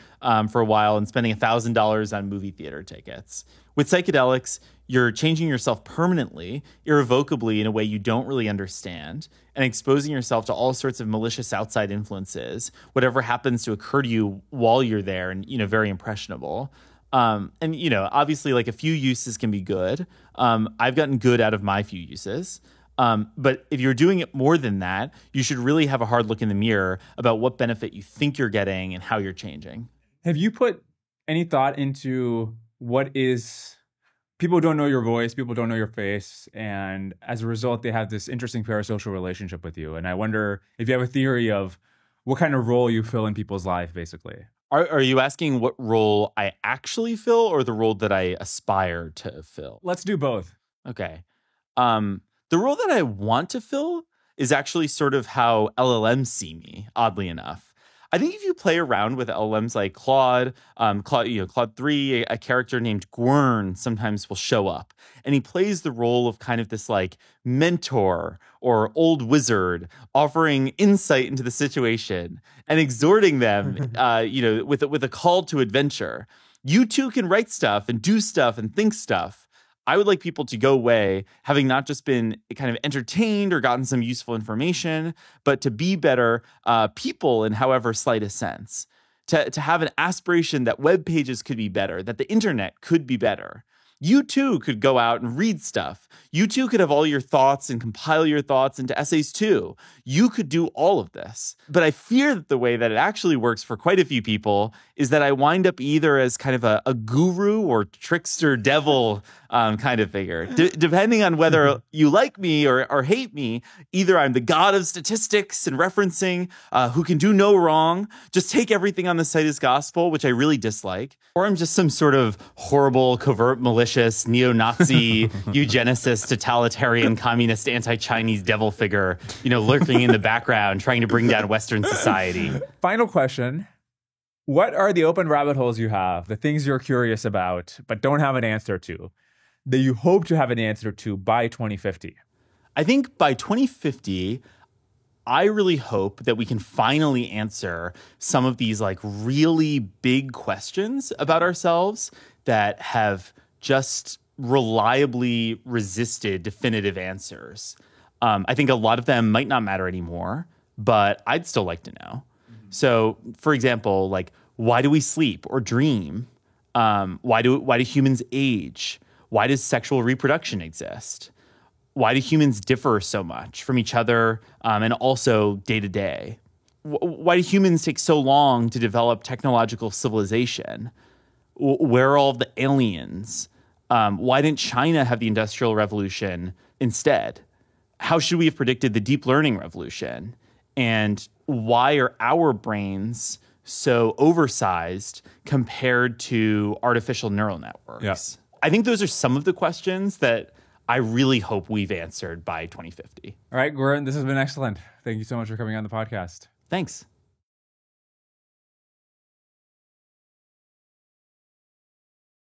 for a while and spending $1,000 on movie theater tickets. With psychedelics, you're changing yourself permanently, irrevocably in a way you don't really understand, and exposing yourself to all sorts of malicious outside influences, whatever happens to occur to you while you're there and, very impressionable. Obviously, like a few uses can be good. I've gotten good out of my few uses. But if you're doing it more than that, you should really have a hard look in the mirror about what benefit you think you're getting and how you're changing. Have you put any thought into people don't know your voice, people don't know your face, and as a result, they have this interesting parasocial relationship with you. And I wonder if you have a theory of what kind of role you fill in people's life, basically. Are you asking what role I actually fill or the role that I aspire to fill? Let's do both. Okay. The role that I want to fill is actually sort of how LLMs see me, oddly enough. I think if you play around with LLMs like Claude, Claude 3, a character named Gwern sometimes will show up. And he plays the role of kind of this like mentor or old wizard, offering insight into the situation and exhorting them, with a call to adventure. You too can write stuff and do stuff and think stuff. I would like people to go away having not just been kind of entertained or gotten some useful information, but to be better people in however slight a sense. To have an aspiration that web pages could be better, that the internet could be better. You too could go out and read stuff. You too could have all your thoughts and compile your thoughts into essays too. You could do all of this. But I fear that the way that it actually works for quite a few people is that I wind up either as kind of a guru or trickster devil kind of figure. Depending on whether you like me or hate me, either I'm the god of statistics and referencing who can do no wrong, just take everything on the site as gospel, which I really dislike, or I'm just some sort of horrible, covert, malicious, neo-Nazi, eugenicist, totalitarian, communist, anti-Chinese devil figure, lurking in the background, trying to bring down Western society. Final question. What are the open rabbit holes you have, the things you're curious about, but don't have an answer to, that you hope to have an answer to by 2050? I think by 2050, I really hope that we can finally answer some of these like really big questions about ourselves that have just reliably resisted definitive answers. I think a lot of them might not matter anymore, but I'd still like to know. So, for example, like, why do we sleep or dream? Why do humans age? Why does sexual reproduction exist? Why do humans differ so much from each other and also day to day? Why do humans take so long to develop technological civilization? Where are all of the aliens? Why didn't China have the Industrial Revolution instead? How should we have predicted the deep learning revolution? And why are our brains so oversized compared to artificial neural networks? Yes. I think those are some of the questions that I really hope we've answered by 2050. All right, Gwern, this has been excellent. Thank you so much for coming on the podcast. Thanks.